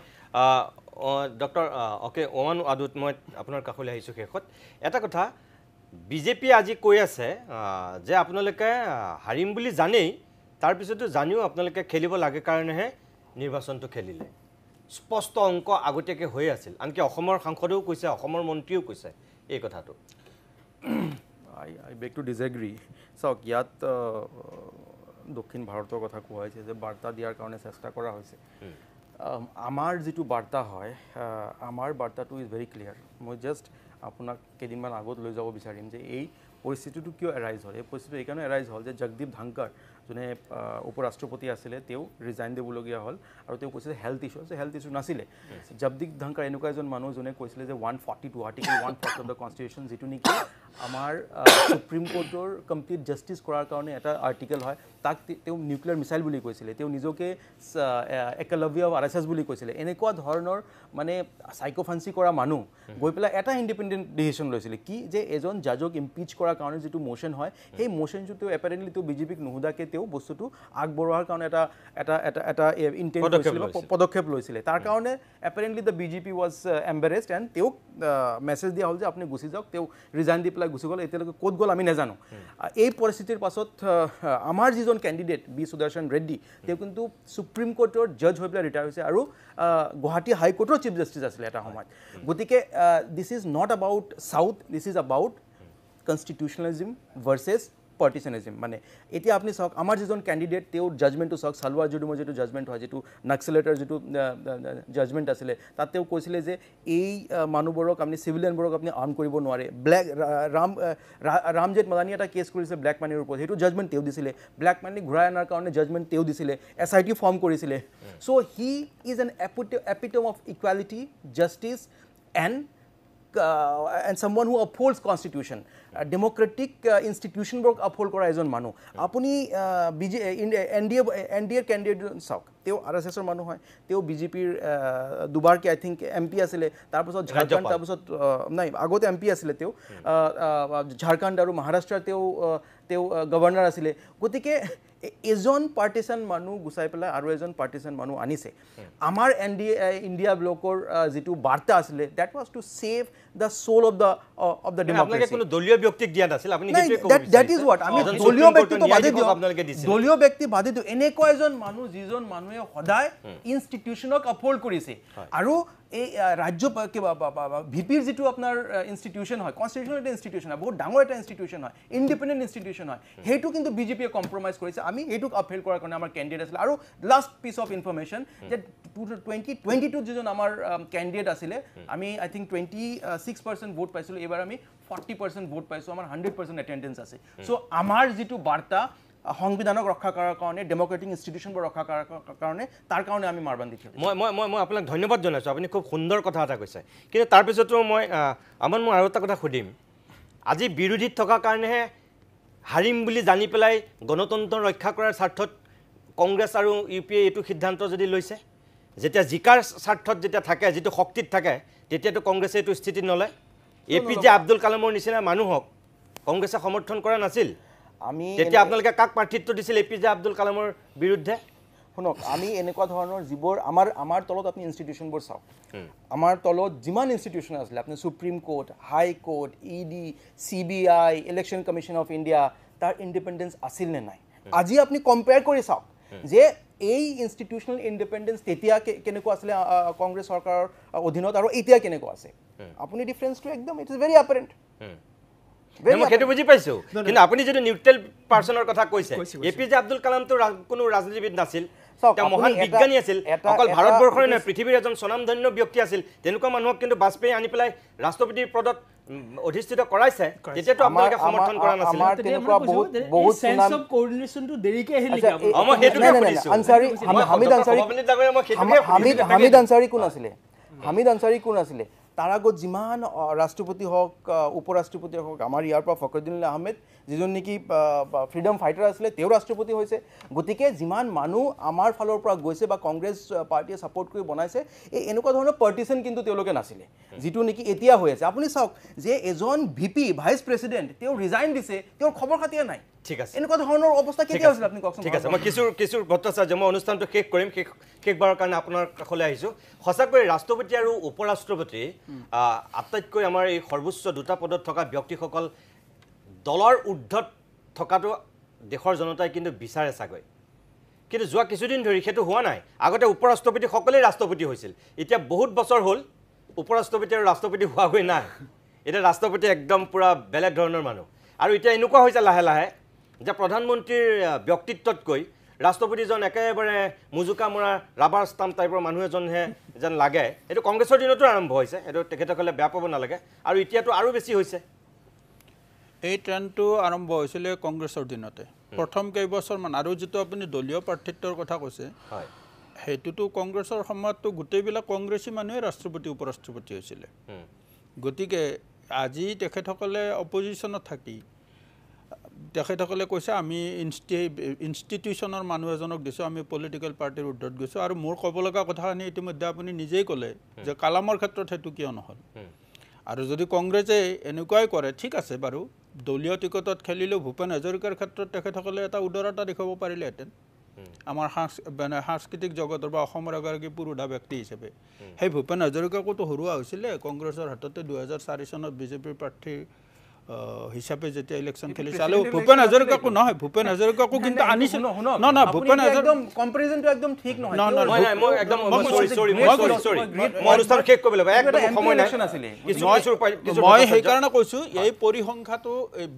ডক্টৰ ওমান আদুত মই আপোনাৰ কাষলৈ আহিছোঁ শেষত এটা কথা বিজেপিয়ে আজি কৈ আছে যে আপোনালোকে হাৰিম বুলি জানেই তাৰপিছতো জানিও আপোনালোকে খেলিব লাগে কাৰণেহে নিৰ্বাচনটো খেলিলে স্পষ্ট অংক আগতীয়াকৈ হৈ আছিল আনকি অসমৰ সাংসদেও কৈছে অসমৰ মন্ত্ৰীও কৈছে এই কথাটো আই বেগ টু ডিছএগ্ৰী চাওক ইয়াত দক্ষিণ ভাৰতৰ কথা কোৱা হৈছে যে বাৰ্তা দিয়াৰ কাৰণে চেষ্টা কৰা হৈছে আমাৰ যিটো বাৰ্তা হয় আমাৰ বাৰ্তাটো ইজ ভেৰি ক্লিয়াৰ মই জাষ্ট আপোনাক কেইদিনমান আগত লৈ যাব বিচাৰিম যে এই পৰিস্থিতিটো কিয় এৰাইজ হ'ল এই পৰিস্থিতিটো এইকাৰণে এৰাইজ হ'ল যে জগদীপ ধাংকাৰ যোনে উপৰাষ্ট্ৰপতি আছিলে তেওঁ ৰিজাইন দিবলগীয়া হ'ল আৰু তেওঁ কৈছিলে হেল্থ ইছ্যু নাছিলে জগদীপ ধনখৰ এনেকুৱা এজন মানুহ যোনে কৈছিলে যে 142 আৰ্টিকল 140 অফ দ্য কনষ্টিটিউশ্যন যিটো নেকি আমাৰ সুপ্ৰিম কোৰ্টৰ কমপ্লিট জাষ্টিছ কৰাৰ কাৰণে এটা আৰ্টিকেল হয় তাক তেওঁ নিউক্লিয়াৰ মিছাইল বুলি কৈছিলে তেওঁ নিজকে একলব্য RSS বুলি কৈছিলে এনেকুৱা ধৰণৰ মানে সাইকোফান্সি কৰা মানুহ গৈ পেলাই এটা ইণ্ডিপেণ্ডেণ্ট ডিসিশন লৈছিলে কি যে এজন জাজক ইম্পিচ কৰাৰ কাৰণে যিটো মোশন হয় সেই মোশনটো তেওঁ এপাৰেণ্টলি তেওঁ বিজেপিক নুহুদাকে তেওঁ বস্তুটো আগবঢ়োৱাৰ কাৰণে এটা ইণ্টেন্ট পদক্ষেপ লৈছিলে তাৰ কাৰণে এপাৰেণ্টলি দ্য বিজেপি ৱাজ এম্বাৰেছড এণ্ড তেওঁ মেছেজ দিয়া হ'ল যে আপুনি গুচি যাওক তেওঁ ৰিজাইন দি পেলাই গুচি গ'ল এতিয়ালৈকে ক'ত গ'ল আমি নাজানো এই পৰিস্থিতিৰ পাছত আমাৰ যিজন কেণ্ডিডেট বি সুদৰ্শন ৰেড্ডি তেওঁ কিন্তু সুপ্ৰিম কোৰ্টৰ জাজ হৈ পেলাই ৰিটায়াৰ হৈছে আৰু গুৱাহাটী হাইকোৰ্টৰ চিফ জাষ্টিছ আছিলে এটা সময়ত গতিকে this is not about south this is about constitutionalism versus partisanism মানে এতিয়া আপুনি চাওক আমাৰ যিজন কেণ্ডিডেট তেওঁৰ জাজমেণ্টটো চাওক সালৱাৰ জুডুমৰ যিটো জাজমেণ্ট হয় যিটো নাক্সেলেটৰ যিটো জাজমেণ্ট আছিলে তাত তেওঁ কৈছিলে যে এই মানুহবোৰক আপুনি চিভিলিয়ানবোৰক আপুনি আৰ্ম কৰিব নোৱাৰে ব্লেক ৰামজেঠ মাদানী এটা কেছ কৰিছে ব্লেক মানিৰ ওপৰত সেইটো জাজমেণ্ট তেওঁ দিছিলে ব্লেক মানি ঘূৰাই অনাৰ কাৰণে জাজমেণ্ট তেওঁ দিছিলে SIT ফৰ্ম কৰিছিলে so' he is an epitome of equality justice and someone who upholds constitution democratic institution work uphold kora ejon manu apuni NDA candidate sauk teo RSS er manu hoy teo BJP dubar ki I think MP asile tar pasot Jharkhand tar pasot nai agote MP asile teo Jharkhand aru Maharashtra teo governor asile gotike এজন পাৰ্টিসান মানুহ গুছাই পেলাই আৰু এজন পাৰ্টিসান মানুহ আনিছে আমাৰ India ব্লকৰ যেটো বাৰ্তা আছিলে that was to save the soul of the democracy আপোনালোকে কোনো দলীয় ব্যক্তিক দিয়া নাছিল আপুনি হেতুৱে ক'ব দ্যাট ইজ হোৱাট আমি দলীয় ব্যক্তিটো বাদে দিও দলীয় ব্যক্তি বাদে দিও এনেকুৱা এজন মানুহ যিজন মানুহে সদায় ইনষ্টিটিউশনক আপহোল্ড কৰিছে আৰু এই ৰাজ্য ভিপিৰ যেটো আপোনাৰ ইনষ্টিটিউশন হয় কনষ্টিটিউশনাল এটা ইনষ্টিটিউশন হয় বহুত ডাঙৰ এটা ইনষ্টিটিউশন হয় ইণ্ডিপেণ্ডেণ্ট ইনষ্টিটিউশন হয় হেতু কিন্তু বিজেপিয়ে কম্প্ৰমাইজ কৰিছে আমি হেতুক আপহেল কৰাৰ কাৰণে আমাৰ কেণ্ডিডেট আছিল আৰু লাষ্ট পিস অফ ইনফৰমেশন যে 2022 যিজন আমাৰ কেণ্ডিডেট আছিলে আমি আই থিংক 26% ভোট পাইছিলো এবাৰ আমি 40% ভোট পাইছো আমাৰ 100% এটেন্ডেন্স আছে সো আমাৰ যেটো বাৰ্তা সংবিধানক ৰক্ষা কৰাৰ কাৰণে ডেমোক্ৰেটিক ইনষ্টিটিউশনবোৰ ৰক্ষা কৰাৰ কাৰণে তাৰ কাৰণে আমি মাৰবান্ধি থৈছো মই আপোনাক ধন্যবাদ জনাইছো আপুনি খুব সুন্দৰ কথা এটা কৈছে কিন্তু তাৰ পিছতো মই আৰু এটা কথা সুধিম আজি বিৰোধীত থকা কাৰণেহে হাৰিম বুলি জানি পেলাই গণতন্ত্ৰ ৰক্ষা কৰাৰ স্বাৰ্থত কংগ্ৰেছ আৰু ইউপিএ এইটো সিদ্ধান্ত যদি লৈছে যেতিয়া জিকাৰ স্বাৰ্থত যেতিয়া থাকে যেটো শক্তিত থাকে তেতিয়াতো কংগ্ৰেছে এইটো স্থিতি নলয় APJ আব্দুল কালামৰ নিচিনা মানুহক কংগ্ৰেছে সমৰ্থন কৰা নাছিল আমি তেতিয়া আপোনালোকে কাক প্ৰাৰ্থিত্ব দিছিল APJ আব্দুল কালামৰ বিৰুদ্ধে শুনক আমি এনেকুৱা ধৰণৰ যিবোৰ আমাৰ তলত আপুনি ইনষ্টিটিউশনবোৰ চাওক আমাৰ তলত যিমান ইনষ্টিটিউশন আছিল আপুনি supreme court high court ED CBI election commission of India তাৰ ইণ্ডিপেণ্ডেন্স আছিল নে নাই আজি আপুনি কম্পেয়াৰ কৰি চাওক যে এই ইনষ্টিটিউশনাল ইণ্ডিপেণ্ডেন্স তেতিয়া কেনেকুৱা আছিল কংগ্ৰেছ চৰকাৰৰ অধীনত আৰু এতিয়া কেনেকুৱা আছে আপুনি ডিফাৰেন্সটো একদম ইট ইজ ভেৰি অ্যাপাৰেন্ট মই কেটো বুজি পাইছো কিন্তু আপুনি যদি নিউট্ৰেল পাৰ্সনৰ কথা কৈছে APJ আব্দুল কালাম তো কোনো ৰাজনীতিবিদ নাছিল তেওঁ মহান বিজ্ঞানী আছিল অকল ভাৰতবৰ্ষৰ নহয় পৃথিৱীৰ এজন স্বনামধন্য ব্যক্তি আছিল তেনেকুৱা মানুহক কিন্তু বাজপেয়ী আনি পেলাই ৰাষ্ট্ৰপতিৰ পদত অধিষ্ঠিত কৰাইছে যেতিয়াতো আপোনালোকে সমৰ্থন কৰা নাছিল আমাৰ তেনেকুৱা বহুত সেন্স অফ কোঅৰ্ডিনেশনটো দেৰিকে আহিলে মই হেতুকে কৰিছো আনসাৰী হামিদ আনসাৰী কোন আছিলে হামিদ আনসাৰী কোন আছিলে তাৰ আগত যিমান ৰাষ্ট্ৰপতি হওক উপৰাষ্ট্ৰপতি হওক আমাৰ ইয়াৰ পৰা ফখৰুদ্দিন আহমেদ যিজন নেকি ফ্ৰীডম ফাইটাৰ আছিলে তেওঁ ৰাষ্ট্ৰপতি হৈছে গতিকে যিমান মানুহ আমাৰ ফালৰ পৰা গৈছে বা কংগ্ৰেছ পাৰ্টিয়ে সাপোৰ্ট কৰি বনাইছে এই এনেকুৱা ধৰণৰ পাৰ্টিশন কিন্তু তেওঁলোকে নাছিলে যিটো নেকি এতিয়া হৈ আছে আপুনি চাওক যে এজন ভিপি ভাইস প্ৰেসিডেন্ট তেওঁ ৰিজাইন দিছে তেওঁৰ খবৰ খাতিয়ে নাই ঠিক আছে এনেকুৱা ধৰণৰ অৱস্থা কেতিয়া হৈছিল আপুনি কওকচোন ঠিক আছে মই কিশোৰ ভট্টাচাৰ্য মই অনুষ্ঠানটো শেষ কৰিম শেষবাৰৰ কাৰণে আপোনাৰ কাষলৈ আহিছো সঁচাকৈ ৰাষ্ট্ৰপতি আৰু উপৰাষ্ট্ৰপতি আটাইতকৈ আমাৰ এই সৰ্বোচ্চ দুটা পদত থকা ব্যক্তিসকল দলৰ ঊৰ্ধত থকাটো দেশৰ জনতাই কিন্তু বিচাৰে চাগৈ কিন্তু যোৱা কিছুদিন ধৰি সেইটো হোৱা নাই আগতে উপৰাষ্ট্ৰপতি সকলোৱে ৰাষ্ট্ৰপতি হৈছিল এতিয়া বহুত বছৰ হ'ল উপৰাষ্ট্ৰপতি আৰু ৰাষ্ট্ৰপতি হোৱা গৈ নাই এটা ৰাষ্ট্ৰপতি একদম পুৰা বেলেগ ধৰণৰ মানুহ আৰু এতিয়া এনেকুৱা হৈছে লাহে লাহে যে প্ৰধানমন্ত্ৰীৰ ব্যক্তিত্বতকৈ ৰাষ্ট্ৰপতিজন একেবাৰে মুজুকা মৰা ৰাবাৰ ষ্টাম্প টাইপৰ মানুহ এজনহে যেন লাগে এইটো কংগ্ৰেছৰ দিনতো আৰম্ভ হৈছে এইটো তেখেতসকলে বেয়া পাব নালাগে আৰু এতিয়াতো আৰু বেছি হৈছে এই ট্ৰেণ্ডটো আৰম্ভ হৈছিলে কংগ্ৰেছৰ দিনতে প্ৰথম কেইবছৰমান আৰু যিটো আপুনি দলীয় প্ৰাৰ্থিত্বৰ কথা কৈছে সেইটোতো কংগ্ৰেছৰ সময়ততো গোটেইবিলাক কংগ্ৰেছী মানুহে ৰাষ্ট্ৰপতি উপ ৰাষ্ট্ৰপতি হৈছিলে গতিকে আজি তেখেতসকলে অপজিশ্যনত থাকি তেখেতসকলে কৈছে আমি ইনষ্টিটিউশ্যনৰ মানুহ এজনক দিছোঁ আমি পলিটিকেল পাৰ্টিৰ উৰ্ধত গৈছোঁ আৰু মোৰ ক'ব লগা কথাখিনি ইতিমধ্যে আপুনি নিজেই ক'লে যে কালামৰ ক্ষেত্ৰত সেইটো কিয় নহ'ল আৰু যদি কংগ্ৰেছে এনেকুৱাই কৰে ঠিক আছে বাৰু দলীয় টিকটত খেলিলেও ভূপেন হাজৰিকাৰ ক্ষেত্ৰত তেখেতসকলে এটা উদাৰতা দেখুৱাব পাৰিলেহেঁতেন আমাৰ সাংস্কৃতিক জগতৰ বা অসমৰ এগৰাকী পুৰুধা ব্যক্তি হিচাপে সেই ভূপেন হাজৰিকাকোতো হৰুৱা হৈছিলে কংগ্ৰেছৰ হাততে 2004 চনত বিজেপিৰ প্ৰাৰ্থী হিচাপে যেতিয়া ইলেকশ্যন খেলিছে আৰু ভূপেন হাজৰিকাকো নহয় ভূপেন হাজৰিকাকো কিন্তু আনিছিল নহয় ভূপেন একদম কম্পেৰিজনটো একদম ঠিক নহয় মই সেইকাৰণে কৈছোঁ এই পৰিসংখ্যাটো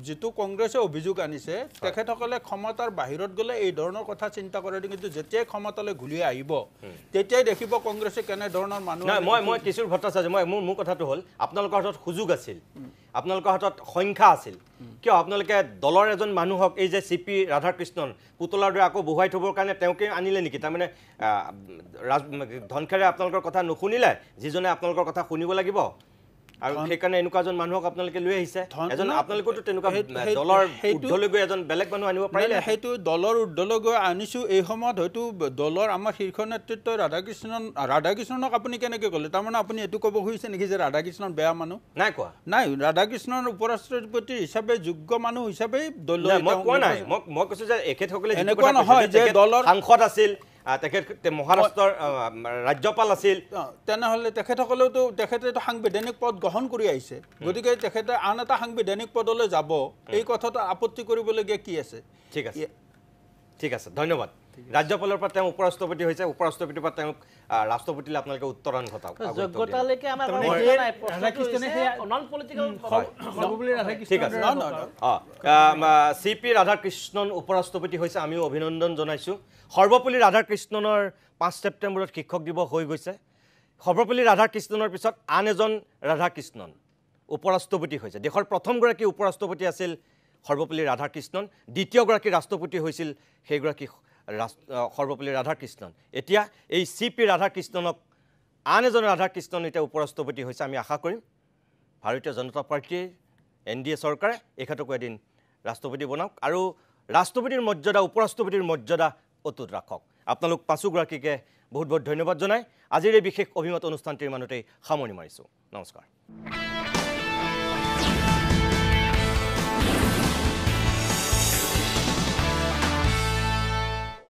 যিটো কংগ্ৰেছে অভিযোগ আনিছে তেখেতসকলে ক্ষমতাৰ বাহিৰত গ'লে এই ধৰণৰ কথা চিন্তা কৰে কিন্তু যেতিয়াই ক্ষমতালৈ ঘূৰি আহিব তেতিয়াই দেখিব কংগ্ৰেছে কেনেধৰণৰ মানুহ মই কিশোৰ ভট্টাচাৰ্য মোৰ কথাটো হ'ল আপোনালোকৰ হাতত সুযোগ আছিল আপোনালোকৰ হাতত সংখ্যা আছিল কিয় আপোনালোকে দলৰ এজন মানুহক এই যে CP ৰাধাকৃষ্ণন পুতলাৰ দৰে আকৌ বহুৱাই থবৰ কাৰণে তেওঁকে আনিলে নেকি তাৰমানে ধনখেৰে আপোনালোকৰ কথা নুশুনিলে যিজনে আপোনালোকৰ কথা শুনিব লাগিব আৰু সেইকাৰণে এনেকুৱা এজন মানুহক আপোনালোকে লৈ আহিছে এজন আপোনালোকতো তেনেকুৱা দলৰ উৰ্ধলৈ গৈ এজন বেলেগ মানুহ আনিব পাৰিলে সেইটো দলৰ উৰ্ধলৈ গৈ আনিছোঁ এই সময়ত হয়তো দলৰ আমাৰ শীৰ্ষ নেতৃত্বই ৰাধাকৃষ্ণনক আপুনি কেনেকৈ ক'লে তাৰমানে আপুনি এইটো ক'ব খুজিছে নেকি যে ৰাধাকৃষ্ণন বেয়া মানুহ নাই কোৱা নাই ৰাধাকৃষ্ণন উপ ৰাষ্ট্ৰপতি হিচাপে যোগ্য মানুহ হিচাপে দলৰ মই কোৱা নাই মই কৈছোঁ যে এখেতসকলে এনেকুৱা নহয় যে দলৰ সাংসদ আছিল তেখেত মহাৰাষ্ট্ৰৰ ৰাজ্যপাল আছিল তেনেহ'লে তেখেতসকলেওতো তেখেতেতো সাংবিধানিক পদ গ্ৰহণ কৰি আহিছে গতিকে তেখেতে আন এটা সাংবিধানিক পদলৈ যাব এই কথাটো আপত্তি কৰিবলগীয়া কি আছে ঠিক আছে ধন্যবাদ ৰাজ্যপালৰ পৰা তেওঁ উপৰাষ্ট্ৰপতি হৈছে উপৰাষ্ট্ৰপতিৰ পৰা তেওঁক ৰাষ্ট্ৰপতিলৈ আপোনালোকে উত্তৰণ ঘটাওক যোগ্যতালৈকে আমাৰ ঠিক আছে CP ৰাধাকৃষ্ণন উপৰাষ্ট্ৰপতি হৈছে আমিও অভিনন্দন জনাইছোঁ সৰ্বপল্লী ৰাধাকৃষ্ণনৰ 5 ছেপ্টেম্বৰত শিক্ষক দিৱস হৈ গৈছে সৰ্বপল্লী ৰাধাকৃষ্ণনৰ পিছত আন এজন ৰাধাকৃষ্ণন উপৰাষ্ট্ৰপতি হৈছে দেশৰ প্ৰথমগৰাকী উপৰাষ্ট্ৰপতি আছিল সৰ্বপল্লী ৰাধাকৃষ্ণন দ্বিতীয়গৰাকী ৰাষ্ট্ৰপতি হৈছিল সেইগৰাকী সৰ্বপল্লী ৰাধাকৃষ্ণন এতিয়া এই CP ৰাধাকৃষ্ণনক আন এজন ৰাধাকৃষ্ণন এতিয়া উপৰাষ্ট্ৰপতি হৈছে আমি আশা কৰিম ভাৰতীয় জনতা পাৰ্টীৰ NDA চৰকাৰে এখেতকো এদিন ৰাষ্ট্ৰপতি বনাওক আৰু ৰাষ্ট্ৰপতিৰ মৰ্যাদা উপৰাষ্ট্ৰপতিৰ মৰ্যাদা অটুট ৰাখক আপোনালোক পাঁচোগৰাকীকে বহুত বহুত ধন্যবাদ জনাই আজিৰ এই বিশেষ অভিমত অনুষ্ঠানটিৰ মানুহতেই সামৰণি মাৰিছোঁ নমস্কাৰ